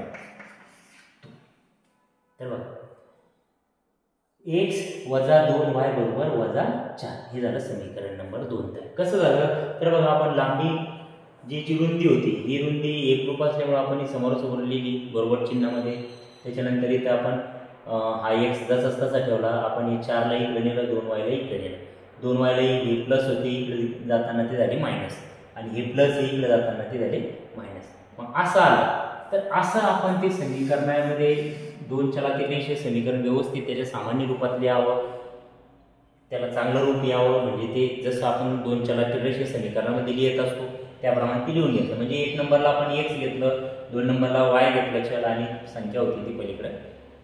2. तर बघा x वजा 2y बरोबर -4 हे झालं समीकरण नंबर 2. तर कसं झालं, तर बघा आपण लांबी जी रुंदी होती ही रुंदी एकरूप असल्यामुळे आपण ही समोरासमोर लिहिली बरोबर चिन्हामध्ये. त्याच्यानंतर इथं आपण हा x जसाच तसा ठेवला, आपण हे 4 ला इकडे नेलं, 2y ला इकडे नेलं. 2y ला हे प्लस होते, इकडे जाताना ते झाले मायनस, आणि हे प्लस हे इकडे जाताना ते झाले मायनस. मग असं आलं तर असं आपण ते समीकरणामध्ये दोन चलाचे रेषीय समीकरण व्यवस्थित त्याच्या सामान्य रूपात लिहावं, त्याला चांगलं रूप यावं. म्हणजे ते जसं आपण दोन चलाचे रेषीय समीकरणामध्ये लिहित असतो त्याप्रमाणे ते लिहून घेतलं. म्हणजे 1 नंबरला आपण x घेतलं, 2 नंबरला y घेतलं, चल आणि संख्या होती ती पलीकडे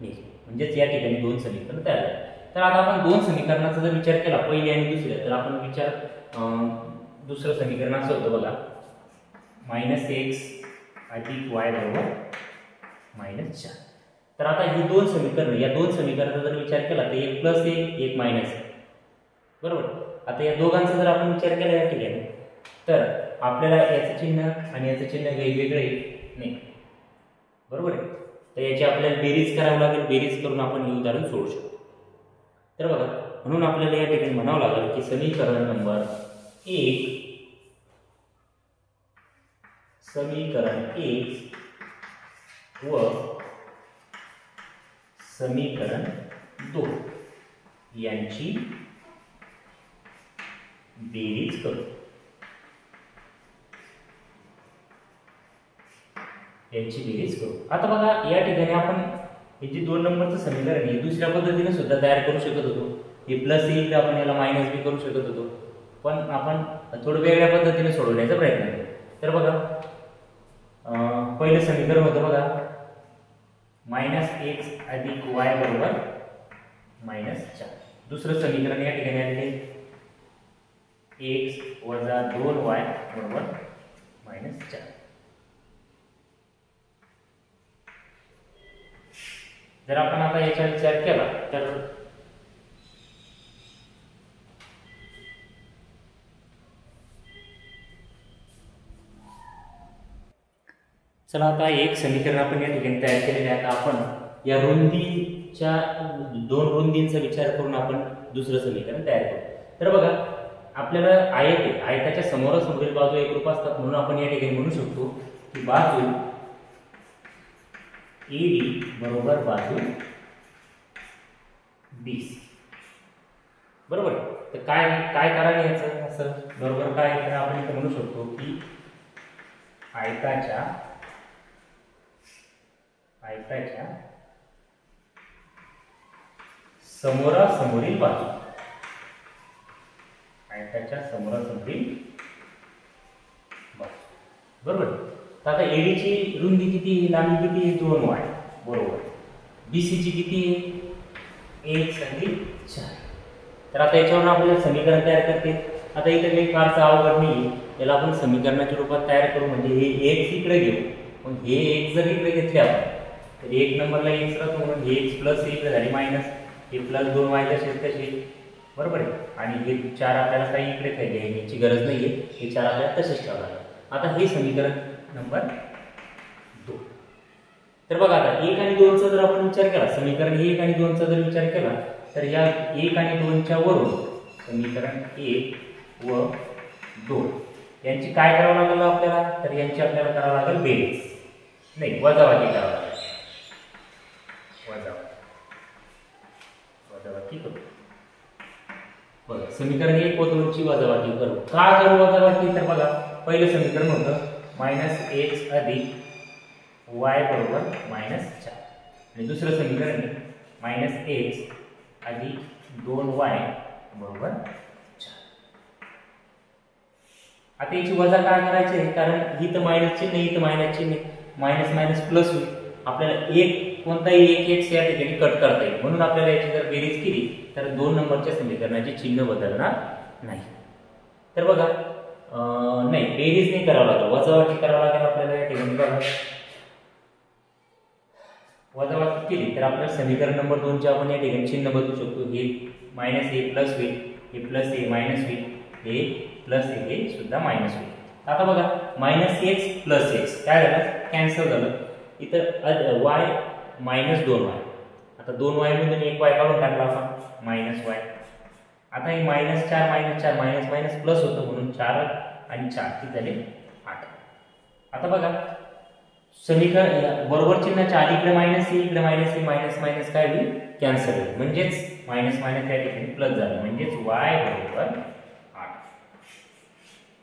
नेली. म्हणजेच या ठिकाणी दोन समीकरण तयार झाले. तर आता आपण दोन समीकरणाचा जर विचार केला, पहिले आणि दुसरे, तर आपण दुसरं समीकरण असं होतं बघा, -x अधिक y बरोबर -4. तर आता ही दोन समीकरण, या दोन समीकरणाचा जर विचार केला तर एक प्लस आहे, एक मायनस आहे, बरोबर. आता या दोघांचा जर आपण विचार केला या ठिकाणी तर आपल्याला याचं चिन्ह आणि याचं चिन्ह वेगवेगळे नाही, बरोबर आहे. तर याची आपल्याला बेरीज करावी लागेल, बेरीज करून आपण हे उदाहरण सोडू शकतो. तर बघा म्हणून आपल्याला या ठिकाणी म्हणावं लागेल की समीकरण नंबर 1 व समीकरण 2 यांची बेरीज करू. आता बघा या ठिकाणी आपण हे जे 2 नंबरचं समीकरण आहे दुसऱ्या पद्धतीने सुद्धा तयार करू शकत होतो. हे प्लस येईल तर आपण याला मायनस बी करू शकत होतो, पण आपण थोडं वेगळ्या पद्धतीने सोडवण्याचा प्रयत्न करू. तर बघा पहिलं समीकरण होतं बघा -x अधिक y बरोबर -4. दुसरं समीकरण या ठिकाणी आलेले x वजा 2y बरोबर -4. जर आपण आता याचा विचार केला तर चला आता एक समीकरण आपण या ठिकाणी तयार केलेले आहे. आता आपण या रुंदीच्या दोन रुंदींचा विचार करून आपण दुसरं समीकरण तयार करू. तर बघा आपल्याला आयत आहे, आयताच्या समोरासमोरील बाजू एकरूप असतात म्हणून आपण या ठिकाणी म्हणू शकतो की बाजू AD बरोबर बाजू BC. बरोबर. तर काय काय करायला याचं असं बरोबर काय तर आपण इथे म्हणू शकतो की आयताच्या समोरासमोरील बाजू, आयताच्या समोरासमोरील बाजू. बरोबर. तर आता AD ची रुंदी किती, लांबी किती आहे 2y बरोबर. BC ची किती आहे 1 अधिक 4. तर आता याच्यावरून आपल्याला समीकरण तयार करते. आता इथे काही फारसा अवघड नाही, याला आपण समीकरणाच्या रूपात तयार करू. म्हणजे हे x इकडे घेऊ, मग हे x जर इकडे घेतले आपण तर 1 नंबरला x राहतो म्हणून हे x प्लस इकडे झाली मायनस, हे प्लस 2y तसे. बरोबर आहे. आणि हे 4 आपल्याला काही इकडे काही घ्यायची गरज नाहीये, हे 4 आपल्याला तसेच ठेवावं लागेल. आता हे समीकरण नंबर 2. तर बघा आता 1 आणि 2 चा जर आपण विचार केला, समीकरण 1 आणि 2 चा जर विचार केला तर या 1 आणि 2 च्या वरून समीकरण 1 व 2 यांची काय करावं लागेल आपल्याला, तर यांची आपल्याला करावं लागेल बेरीज, नाही वजाबाकी करावं लागेल. वजाबाकी करू. बघा समीकरण 1 व 2 ची वजाबाकी करू. का करू वजाबाकी, तर बघा पहिलं समीकरण होतं -x अधिक y बरोबर -4 आणि दुसरं समीकरण -x अधिक 2y बरोबर 4. आता याची वजा काय करायची आहे, कारण ही तर मायनस चिन्ह, ही तर मायनस चिन्ह, मायनस मायनस प्लस होईल. आपल्याला एक कोणताही एक x या ठिकाणी कट करता येईल म्हणून आपल्याला याची जर बेरीज केली तर 2 नंबरच्या समीकरणाचे चिन्ह बदलणार नाही. तर बघा नाही बेरीज नाही करावं लागेल, वजाबाकी करावं लागेल आपल्याला या ठिकाणी. बघा वजाबाकी केली तर आपल्याला समीकरण नंबर 2 चे आपण या ठिकाणी चिन्ह बदलू शकतो. हे -a प्लस होईल, हे प्लस a मायनस होईल, हे प्लस a हे सुद्धा मायनस होईल. आता बघा -x प्लस x काय झालं, कॅन्सल झालं. इथं y -2y, आता 2y मधून 1y काढून टाकला आपण -y. आता हे -4 मायनस मायनस प्लस होतं म्हणून 4 आणि 4 किती झाले 8. आता बघा समीकरण बरोबर चिन्हाच्या अलीकडे मायनस आहे, इकडे मायनस आहे, मायनस मायनस काय होईल कॅन्सल होईल, म्हणजेच मायनस मायनस या ठिकाणी प्लस झालं, म्हणजेच y बरोबर 8.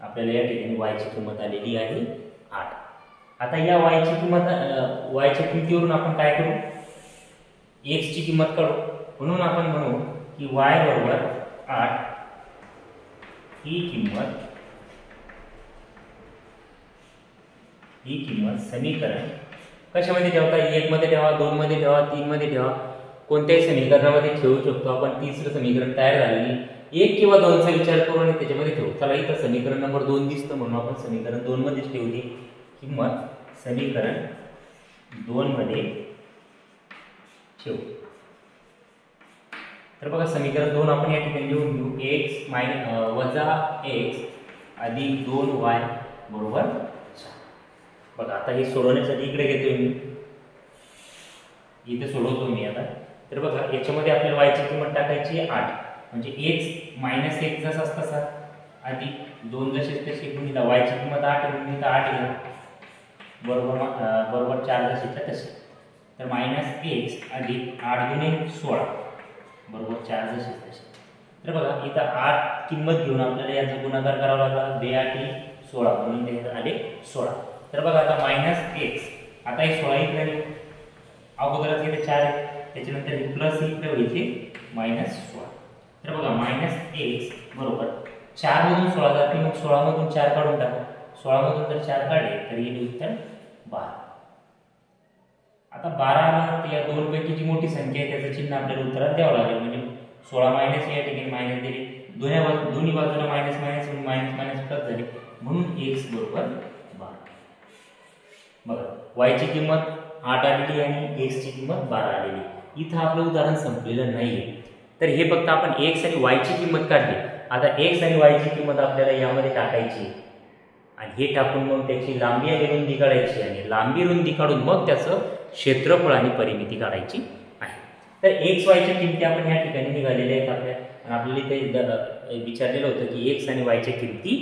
आपल्याला या ठिकाणी y ची किंमत आलेली आहे 8. आता या y ची किंमत y च्या किमतीवरून आपण काय करू, x ची किंमत काढू. म्हणून आपण म्हणू की y बरोबर 8 ही किंमत समीकरण कशामध्ये ठेवता, 1 मध्ये ठेवा, 2 मध्ये ठेवा, 3 मध्ये ठेवा, कोणत्याही समीकरणामध्ये ठेवू शकतो आपण. तिसरं समीकरण तयार झालेली 1 किंवा 2 चा विचार करू आणि त्याच्यामध्ये ठेवू. चला इथं समीकरण नंबर 2 दिसतं म्हणून आपण समीकरण 2 मध्येच ठेवली किंमत, समीकरण 2 मध्ये ठेवू. तर बघा समीकरण 2 आपण या ठिकाणी लिहून घेऊ, x वजा x अधिक 2y बरोबर 4. बघा आता हे सोडवण्यासाठी इकडे घेतोय मी, इथे सोडवतो मी आता. तर बघा याच्यामध्ये आपल्याला y ची किंमत टाकायची आहे 8, म्हणजे x -1 जसा तसा अधिक 2 जसे तसे गुणिले y ची किंमत 8 गुणिले 8 घ्या बरोबर 4 जसेच्या तसे. तर -x अधिक 8 गुणिले 16 बरोबर 4 जसे तसे. तर बघा इथं 8 किंमत घेऊन आपल्याला याचा गुणाकार करावा लागला, 2 8 16 म्हणून ते आले 16. तर बघा आता -x, आता हे 16 इकडे अगोदरच इथे 4 आहे, त्याच्यानंतर हे प्लस इकडे होईल -16. तर बघा -x बरोबर 4 मधून 16 जाते, मग 16 मधून 4 काढून टाका. 16 मधून जर 4 काढले तर येईल उत्तर 12. आता 12 आलं तर या दोन पैकी जी मोठी संख्या आहे त्याचं चिन्ह आपल्याला उत्तरात द्यावं लागेल. म्हणजे 16 मायनस या ठिकाणी मायनस दिली, दोन्ही बाजूला minus minus minus minus plus झाली, म्हणून x बरोबर 12. बघा y ची किंमत 8 आलेली आणि x ची किंमत 12 आलेली. इथं आपलं उदाहरण संपलेलं नाहीये. तर हे फक्त आपण x आणि y ची किंमत काढली. आता x आणि y ची किंमत आपल्याला यामध्ये टाकायची आणि हे टाकून मग त्याची लांबी आणि रुंदी काढायची आणि लांबी रुंदी काढून मग त्याचं क्षेत्रफळ आणि परिमिती काढायची आहे. तर x y च्या किमती आपण या ठिकाणी निघालेल्या आहेत आपल्या, आणि आपल्याला इथे विचारलेलं होतं की x आणि y च्या किमती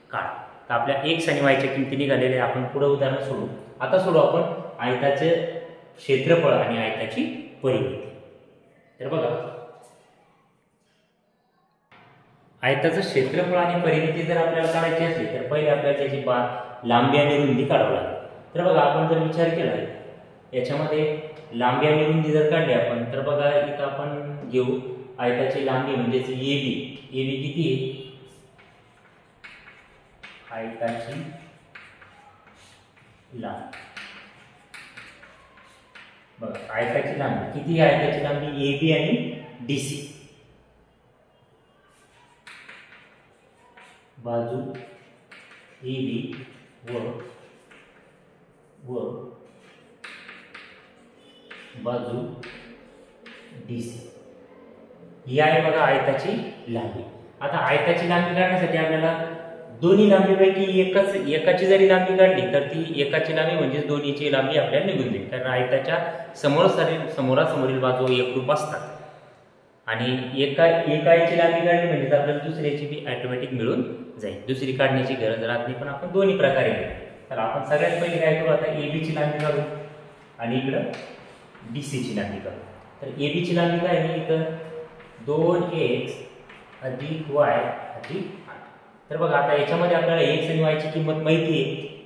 काढ. तर आपल्या x आणि y च्या किमती निघालेल्या. आपण पुढे उदाहरण सोडू. आता सोडू आपण आयताचे क्षेत्रफळ आणि आयताची परिमिती. तर बघा आयताचं क्षेत्रफळ आणि परिमिती जर आपल्याला काढायची असली तर पहिले आपल्याला त्याची लांबी आणि रुंदी काढावं लागेल. तर बघा आपण जर विचार केला याच्यामध्ये लांबी आणि रुंदी जर काढली आपण, तर बघा इथं आपण घेऊ आयताची लांबी म्हणजेच AB किती आहे, आयताची लांबी. बघा आयताची लांबी किती आहे, आयताची लांबी AB आणि DC, बाजू AB व बाजू DC ही आहे बघा आयताची लांबी. आता आयताची लांबी काढण्यासाठी आपल्याला दोन्ही लांबीपैकी एकाची जरी लांबी काढली तर ती एकाची लांबी म्हणजे दोन्हीची लांबी आपल्याला निघून जाईल. कारण आयताच्या समोरासमोरील बाजू एकरूप असतात आणि एकाची लांबी काढली म्हणजे आपल्याला दुसऱ्याची बी ऑटोमॅटिक मिळून जाईल. दुसरी काढण्याची गरज राहत नाही, पण आपण दोन्ही प्रकारे करू. तर आपण सगळ्यात पहिले काय करू, आता AB ची लांबी काढू आणि इकडं DC ची लांबी काढू. तर AB ची लांबी काय आहे, इथं 2x अधिक y अधिक 8. तर बघा आता याच्यामध्ये आपल्याला x आणि y ची किंमत माहिती आहे,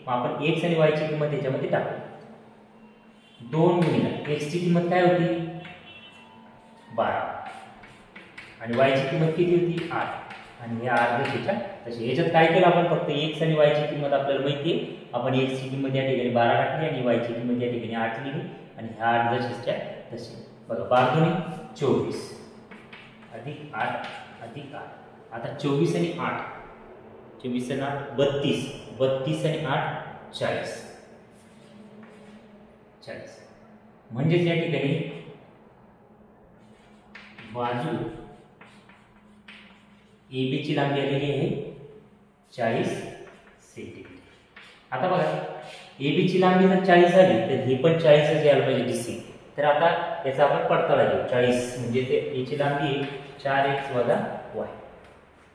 मग आपण x आणि y ची किंमत याच्यामध्ये टाकू. 2 गुणिले x ची किंमत काय होती 12 आणि y ची किंमत किती होती 8 आणि या अर्ध्याच्या तशी. याच्यात काय केलं आपण, फक्त x आणि y ची किंमत आपल्याला माहिती आहे, आपण x ची किंमत या ठिकाणी 12 टाकली आणि y ची किंमत या ठिकाणी 8 लिहिली आणि ह्या अर्ध्याच्या तशी. बघा 12 दुनी 24 अधिक 8 अधिक 8. आता 24 आणि 8, 24 आणि 8 32, 32 आणि 8 40. म्हणजेच या ठिकाणी बाजू AB ची लांबी आलेली आहे 40 सेंटीमीटर. आता बघा AB ची लांबी जर 40 आली तर ही पण 40च यायला पाहिजे DC. तर आता याचा आपण पडताळा घेऊ. 40 म्हणजे ते याची लांबी आहे 4x वजा y.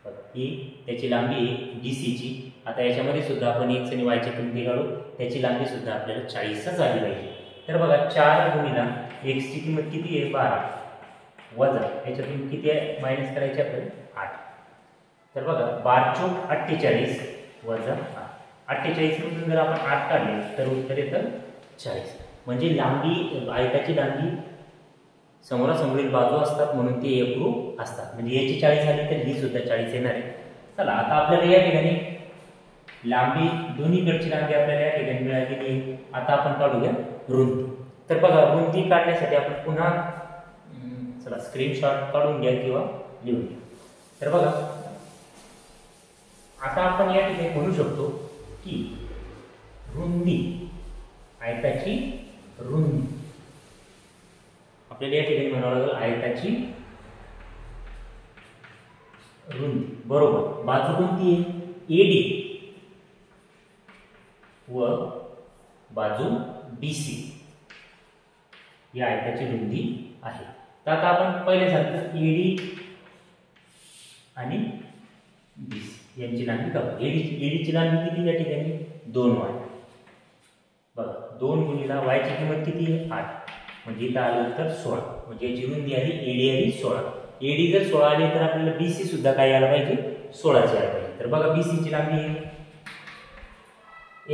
बघा ही त्याची लांबी आहे DC ची. आता याच्यामध्ये सुद्धा आपण x आणि y ची किंमती काढू. त्याची लांबी सुद्धा आपल्याला 40च आली पाहिजे. तर बघा 4 गुणिला x ची किंमत किती आहे 12 वजा याच्यातून किती आहे मायनस करायची आपल्याला 8. तर बघा 12 चौक 48 वजा 48 मधून जर आपण 8 काढले तर उत्तर येतं 40. म्हणजे लांबी आयताची लांबी समोरासमोरील बाजू असतात म्हणून ते एकरूप असतात. म्हणजे याची 40 आली तर ही सुद्धा 40 येणार आहे. चला आता आपल्याला या ठिकाणी लांबी दोन्हीकडची लांबी आपल्याला या ठिकाणी मिळालेली आहे. आता आपण काढूया रुंदी. तर बघा रुंदी काढण्यासाठी आपण पुन्हा चला स्क्रीनशॉट काढून घ्या किंवा लिहून घ्या. तर बघा आता आपण या ठिकाणी म्हणू शकतो की रुंदी आयताची रुंदी आपल्याला या ठिकाणी म्हणावं लागेल आयताची रुंदी बरोबर बाजू कोणती आहे AD व बाजू BC या आयताची रुंदी आहे. तर आता आपण पहिल्यासारखं AD आणि BC यांची लांबी काढू. AD ची लांबी किती या ठिकाणी 2y. बघा 2 गुणिला y ची किंमत किती आहे 8 म्हणजे इथं आलं तर 16. म्हणजे याची रुंदी आली AD आली 16. AD जर 16 आली तर आपल्याला BC सुद्धा काय यायला पाहिजे 16 ची यायला पाहिजे. तर बघा BC ची लांबी आहे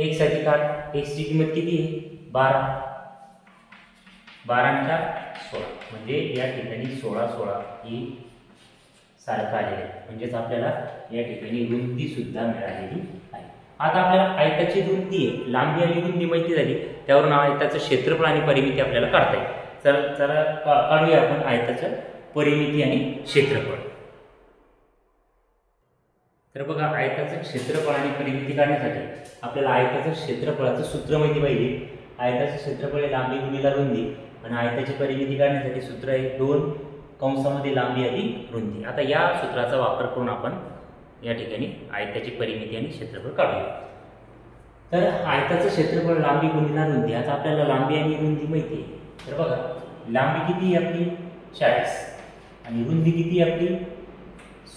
x अधिक 8. x ची किंमत किती आहे 12. 12 आणि 4 16 म्हणजे या ठिकाणी 16 ही सारखं आलेलं आहे. म्हणजेच आपल्याला या ठिकाणी रुंदी सुद्धा मिळालेली आहे. आता आपल्याला आयताची रुंदी आहे, लांबी आणि रुंदी माहिती झाली, त्यावरून आयताचं क्षेत्रफळ आणि परिमिती आपल्याला काढता येईल. चला काढूया आपण आयताचं परिमिती आणि क्षेत्रफळ. तर बघा, आयताचं क्षेत्रफळ आणि परिमिती काढण्यासाठी आपल्याला आयताचं क्षेत्रफळाचं सूत्र माहिती पाहिजे. आयताचं क्षेत्रफळ आहे लांबी गुणिले रुंदी, आणि आयताची परिमिती काढण्यासाठी सूत्र आहे 2 कंसामध्ये लांबी अधिक रुंदी. आता या सूत्राचा वापर करून आपण या ठिकाणी आयताची परिमिती आणि क्षेत्रफळ काढूया. तर आयताचं क्षेत्रफळ लांबी गुणिले रुंदी. आता आपल्याला लांबी आणि रुंदी माहिती आहे. तर बघा, लांबी किती आहे आपली 40 आणि रुंदी किती आहे आपली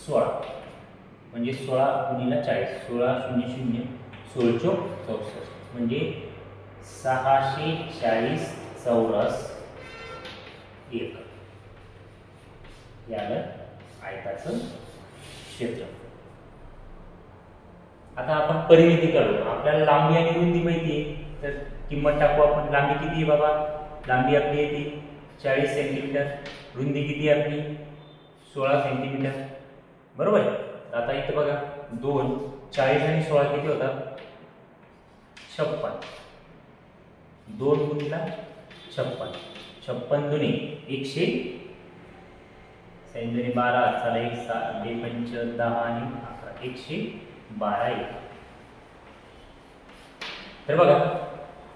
16, म्हणजे 16 गुणिले 40, 16 0 0 16 चौक 64, म्हणजे 640 चौरस एकक. याला आयताचं क्षेत्रफळ. आता आपण परिमिती काढू. आपल्याला लांबी आणि रुंदी माहिती आहे, तर किंमत टाकू आपण. लांबी किती आहे बाबा, लांबी आपली येते 40 सेंटीमीटर, रुंदी किती आहे आपली 16 सेंटीमीटर, बरोबर आहे. आता इथं बघा 2 40 आणि 16 किती होतात 56, 2 गुणिले 56, 56 दुनी 100, 12, चला 1 7 2 5 10 आणि 11, 112 एक. तर बघा,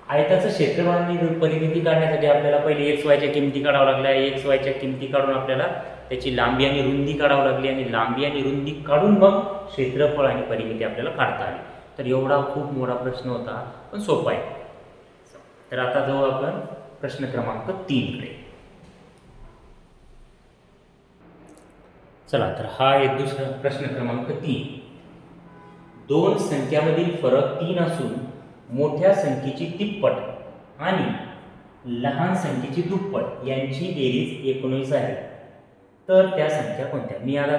आयताचं क्षेत्रफळ आणि परिमिती काढण्यासाठी आपल्याला पहिले x y च्या किमती काढाव्या लागल्या. x y च्या किमती काढून आपल्याला त्याची लांबी आणि रुंदी काढावी लागली, आणि लांबी आणि रुंदी काढून मग क्षेत्रफळ आणि परिमिती आपल्याला काढता आली. तर एवढा खूप मोठा प्रश्न होता, पण सोपा आहे. तर आता जाऊ आपण प्रश्न क्रमांक 3 कडे. चला, तर हा आहे दुसरा प्रश्न क्रमांक 3. दोन संख्यामधील फरक 3 असून मोठ्या संख्येची तिप्पट आणि लहान संख्येची दुप्पट यांची बेरीज 19 आहे, तर त्या संख्या कोणत्या? मी आता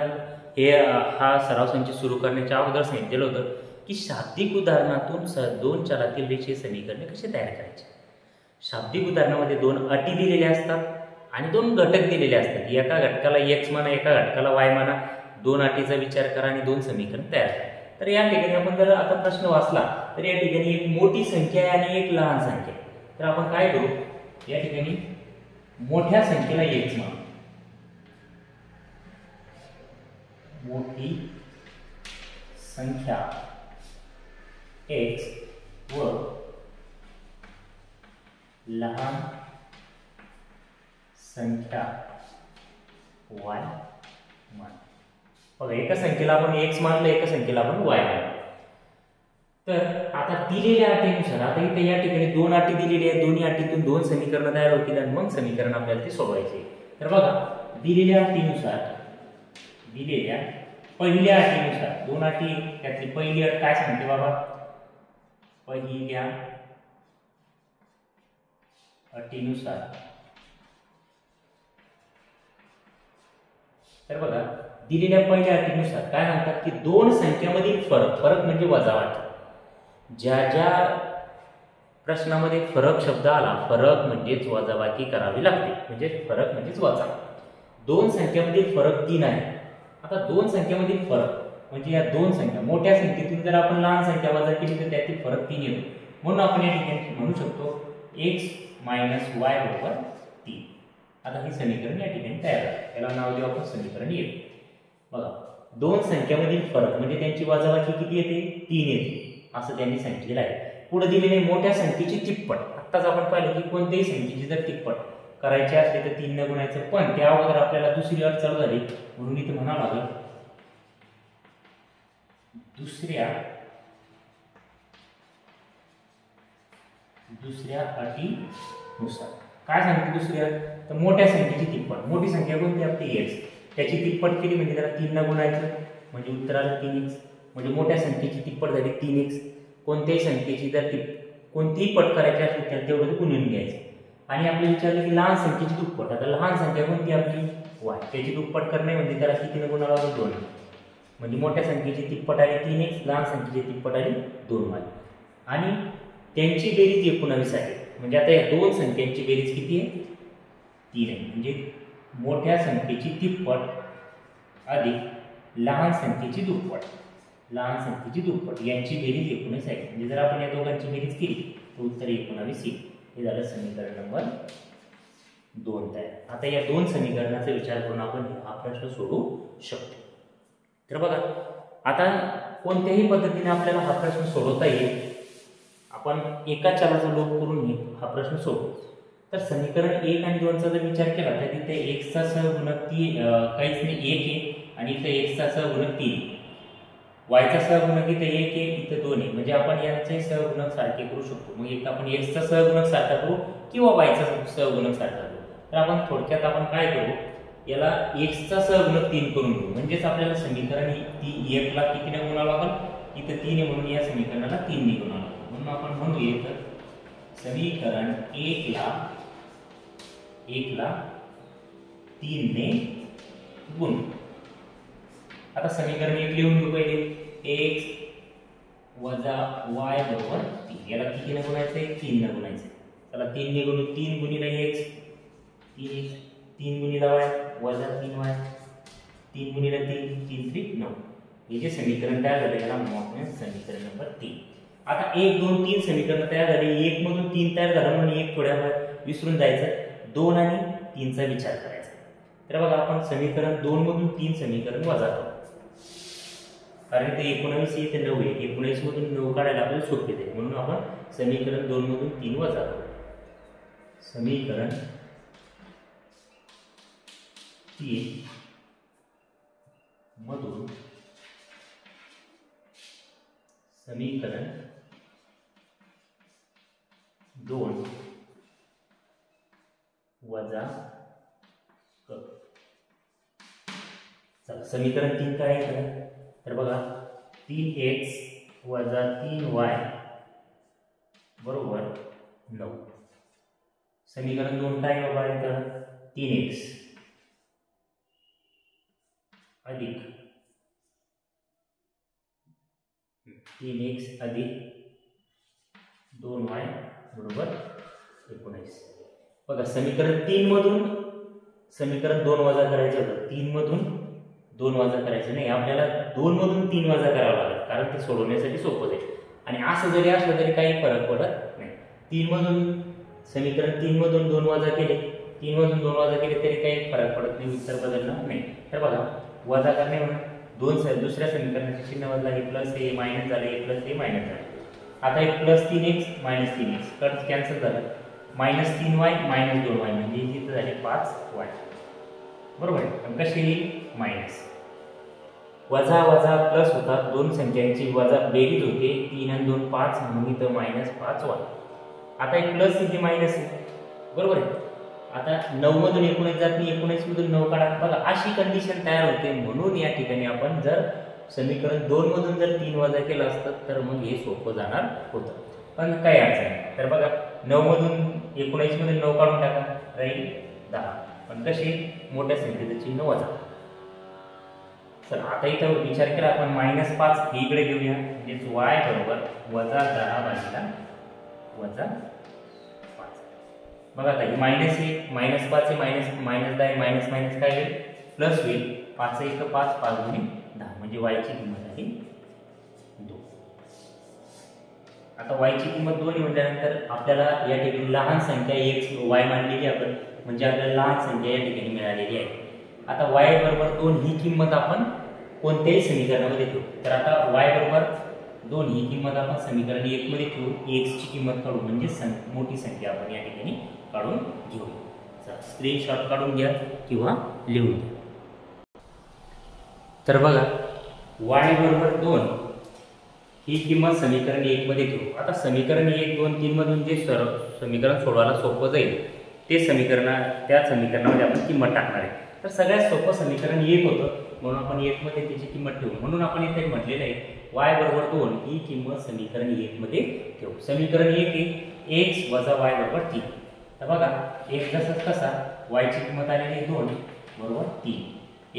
हा सराव संच सुरू करण्याच्या अगोदर सांगितलेलं होतं की शाब्दिक उदाहरणातून दोन चलातील रेषीय समीकरणे कशी तयार करायची. शाब्दिक उदाहरणामध्ये 2 अटी दिलेल्या असतात आणि 2 घटक दिलेले असतात. एका घटकाला x म्हणा, एका घटकाला y म्हणा. 2 अटीचा विचार करा आणि 2 समीकरण तयार करा. तर या ठिकाणी आपण जर आता प्रश्न वाचला तर या ठिकाणी एक मोठी संख्या आहे आणि एक लहान संख्या आहे. तर आपण काय करू, या ठिकाणी मोठ्या संख्येला x म्हणू. मोठी संख्या x व लहान संख्या y मान. बघा, एका संख्येला आपण x मानलं, एका संख्येला आपण y मानलं. तर आता दिलेल्या अटीनुसार, आता इथे या ठिकाणी 2 अटी दिलेली आहेत. दोन्ही अटीतून 2 समीकरण तयार होतील आणि मग समीकरण आपल्याला ते सोडवायचे. तर बघा, दिलेल्या अटीनुसार, दिलेल्या पहिल्या अटीनुसार 2 अटी, त्यातली पहिली अट काय सांगते बाबा, पहिल्या अटीनुसार. तर बघा, दिलेल्या पहिल्या अटीनुसार काय म्हणतात की 2 संख्यामधील फरक, फरक म्हणजे वजाबाकी. ज्या ज्या प्रश्नामध्ये फरक शब्द आला, फरक म्हणजेच वजाबाकी करावी लागते, म्हणजे फरक म्हणजेच वजा. 2 संख्यामधील फरक 3 आहे. आता 2 संख्यामधील फरक म्हणजे या 2 संख्या, मोठ्या संख्येतून जर आपण लहान संख्या वजा केली तर त्यातील फरक 3 येतो. म्हणून आपण या ठिकाणी म्हणू शकतो x - y = 3. आता हे समीकरण या ठिकाणी तयार आहे. त्याला नाव देऊ आपण समीकरण 1. बघा, 2 संख्यामधील फरक म्हणजे त्यांची वजाबाकी किती येते, 3 येते, असं त्यांनी सांगितलेलं आहे. पुढे दिलेले मोठ्या संख्येची तिप्पट. आत्ताच आपण पाहिलं की कोणत्याही संख्येची जर तिप्पट करायची असली तर 3 ने गुणायचं, पण त्या अगोदर आपल्याला दुसरी अट चालू झाली म्हणून इथे म्हणावं लागेल दुसऱ्या अटीनुसार. काय सांगते दुसरी अट, तर मोठ्या संख्येची तिप्पट. मोठी संख्या कोणती आपली x, त्याची तिप्पट केली म्हणजे त्याला 3 ने गुणायचं, म्हणजे उत्तर आलं 3x. म्हणजे मोठ्या संख्येची तिप्पट झाली 3x. कोणत्याही संख्येची जर कोणतीही पट करायची असली तर तेवढं गुणून घ्यायचं. आणि आपल्याला विचारलं की लहान संख्येची दुप्पट. आता लहान संख्या कोणती आपली y, त्याची दुप्पट करणे म्हणजे त्याला कितीने गुणावं लागेल 2. म्हणजे मोठ्या संख्येची तिप्पट आली 3x, लहान संख्येची तिप्पट आली 2y. आणि त्यांची बेरीज 19 आहे. म्हणजे आता या 2 संख्यांची बेरीज किती आहे, 3 आहे. म्हणजे मोठ्या संख्येची तिप्पट अधिक लहान संख्येची दुप्पट. लहान संख्येची दुप्पट यांची बेरीज 19 आहे. म्हणजे जर आपण या दोघांची बेरीज केली तर उत्तर 19 येईल. हे झालं समीकरण नंबर 2 तयार. आता या दोन समीकरणाचा विचार करून आपण हा प्रश्न सोडवू शकतो. तर बघा आता कोणत्याही पद्धतीने आपल्याला हा प्रश्न सोडवता येईल. आपण एका चलाचा लोप करून हा प्रश्न सोडवू. तर समीकरण 1 आणि 2 चा जर विचार केला तर तिथे x चा सहगुणक काहीच नाही 1 आहे आणि इथे x चा सहगुणक 3, y चा सहगुणक इथे 1 आहे, इथे 2 आहे. म्हणजे आपण यांचे सहगुणक सारखे करू शकतो. मग एक आपण x चा सहगुणक सारखा करू किंवा y चा सहगुणक सारखा करू. तर आपण थोडक्यात आपण काय करू, याला x चा सहगुणक 3 करून घेऊ. म्हणजेच आपल्याला समीकरण 1 ला कितीने गुणावं लागेल, इथे 3 आहे म्हणून या समीकरणाला 3 ने गुणावं लागेल. म्हणून आपण म्हणूया तर समीकरण 1 ला 3 ने गुण. आता समीकरण 1 लिहून घेऊ. पहिले x वजा y बरोबर 3. याला कितीने गुणायचं आहे, 3 ने गुणायचं. चला 3 ने गुणू. 3 गुणिले x 3x, 3 गुणिले y वजा 3y, 3 गुणिले 3 3 3 9. हे जे समीकरण तयार झाले याला आपण समीकरण नंबर 3. आता 1 2 3 समीकरण तयार झाले. 1 मधून 3 तयार झालं म्हणून 1 थोड्या वेळ विसरून जायचं. 2 आणि 3 चा विचार करायचा. तर बघा आपण समीकरण 2 मधून 3 समीकरण वजा करू. कारण ते 19 येते 9 आहे. 19 मधून 9 काढायला आपल्याला सोपे जाईल. म्हणून आपण समीकरण 2 मधून 3 वजा करू. समीकरण 3 मधून समीकरण 2 वजा करू. चला समीकरण 3 काय आहे तर बघा 3x वजा 3y बरोबर 9. समीकरण 2 काय बाबा आहे तर 3x अधिक 3x अधिक 2y बरोबर 19. बघा समीकरण 3 मधून समीकरण 2 वजा करायचं होतं. 3 मधून 2 वजा करायचं नाही, आपल्याला 2 मधून 3 वजा करावं लागेल कारण ते सोडवण्यासाठी सोपं जाईल. आणि असं जरी असलं तरी काही फरक पडत नाही. 3 मधून समीकरण 3 मधून 2 वजा केले, 3 मधून 2 वजा केले तरी काही फरक पडत नाही, उत्तर बदलणार नाही. तर बघा वजा करणे म्हणून दुसऱ्या समीकरणाचे चिन्ह बदला. हे प्लस हे मायनस झाले, हे प्लस हे मायनस झाले. आता एक plus 3x minus 3x cut cancel झालं. मायनस 3y मायनस 2y म्हणजे इथे झाले 5y बरोबर आहे. आणि कशी येईल मायनस वजा वजा प्लस होतात. दोन संख्यांची वजा बेरीज होते. 3 आणि 2 5 म्हणून इथं मायनस 5y. आता एक प्लस इथे मायनस आहे बरोबर आहे. आता 9 मधून 19 जात नाही, 19 मधून 9 काढा. बघा अशी कंडिशन तयार होते. म्हणून या ठिकाणी आपण जर समीकरण 2 मधून जर 3 वजा केलं असतं तर मग हे सोपं जाणार होतं. पण काही अडचण नाही. तर बघा 9 मधून 19 मधून 9 काढून टाका, राहील 10. पण कसे मोठ्या संख्येचं चिन्ह वजा. चला आता इथं विचार केला आपण -5 हे इकडे घेऊया. म्हणजेच y बरोबर वजा 10 भागिले वजा 5. बघा आता हे मायनस आहे, -5 आहे, मायनस 10 मायनस मायनस काय होईल प्लस होईल. 5 1 5 5 गुणिले 10 म्हणजे y ची किंमत आहे 2. आता y ची किंमत 2 म्हटल्यानंतर आपल्याला या ठिकाणी लहान संख्या x y मानलेली आपण म्हणजे आपल्याला लहान संख्या या ठिकाणी मिळालेली आहे. आता y बरोबर 2 ही किंमत आपण कोणत्याही समीकरणामध्ये ठेवू. तर आता y बरोबर 2 ही किंमत आपण समीकरण 1 मध्ये ठेवू. x ची किंमत काढू म्हणजे मोठी संख्या आपण या ठिकाणी काढून घेऊ. स्क्रीनशॉट काढून घ्या किंवा लिहून घ्या. तर बघा y बरोबर 2 ही किंमत समीकरण 1 मध्ये ठेवू. आता समीकरण 1 2 3 मधून जे समीकरण सोडवायला सोपं जाईल ते त्या समीकरणामध्ये आपण किंमत टाकणार आहे. तर सगळ्यात सोपं समीकरण 1 होतं म्हणून आपण 1 मध्ये त्याची किंमत ठेवू. म्हणून आपण इथे म्हटलेलं आहे y बरोबर 2 ही किंमत समीकरण 1 मध्ये ठेवू. समीकरण 1 आहे x वजा y बरोबर 3. तर बघा x जसंच कसा y ची किंमत आलेली आहे 2 बरोबर 3.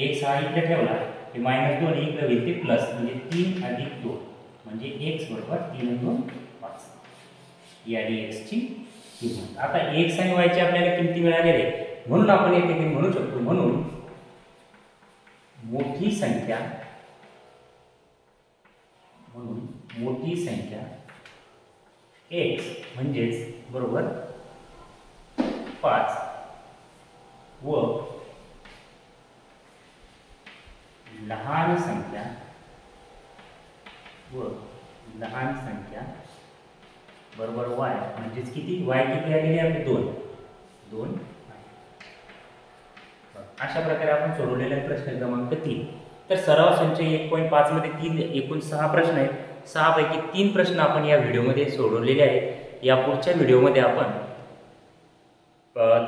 x हा इकडे ठेवला ते -2 इकडे होईल ते प्लस म्हणजे 3 अधिक 2 म्हणजे x बरोबर 3 आणि 2 5 ही आली x ची किंमत. आता x आणि y ची आपल्याला किमती मिळालेली आहे म्हणून आपण येथे म्हणू शकतो म्हणून मोठी संख्या म्हणून मोठी संख्या x म्हणजेच बरोबर 5 व लहान संख्या बरोबर y म्हणजेच किती y किती आलेली आहे 2 अशा प्रकारे आपण सोडवलेला प्रश्न क्रमांक 3. तर सराव संचय 1.5 मध्ये एकूण 6 प्रश्न आहेत. 6 पैकी 3 प्रश्न आपण या व्हिडिओमध्ये सोडवलेले आहेत. या पुढच्या व्हिडिओमध्ये आपण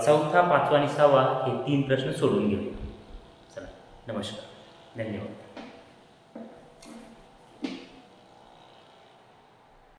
चौथा, पाचवा आणि 6वा हे 3 प्रश्न सोडवून घेऊ. चला, नमस्कार, धन्यवाद.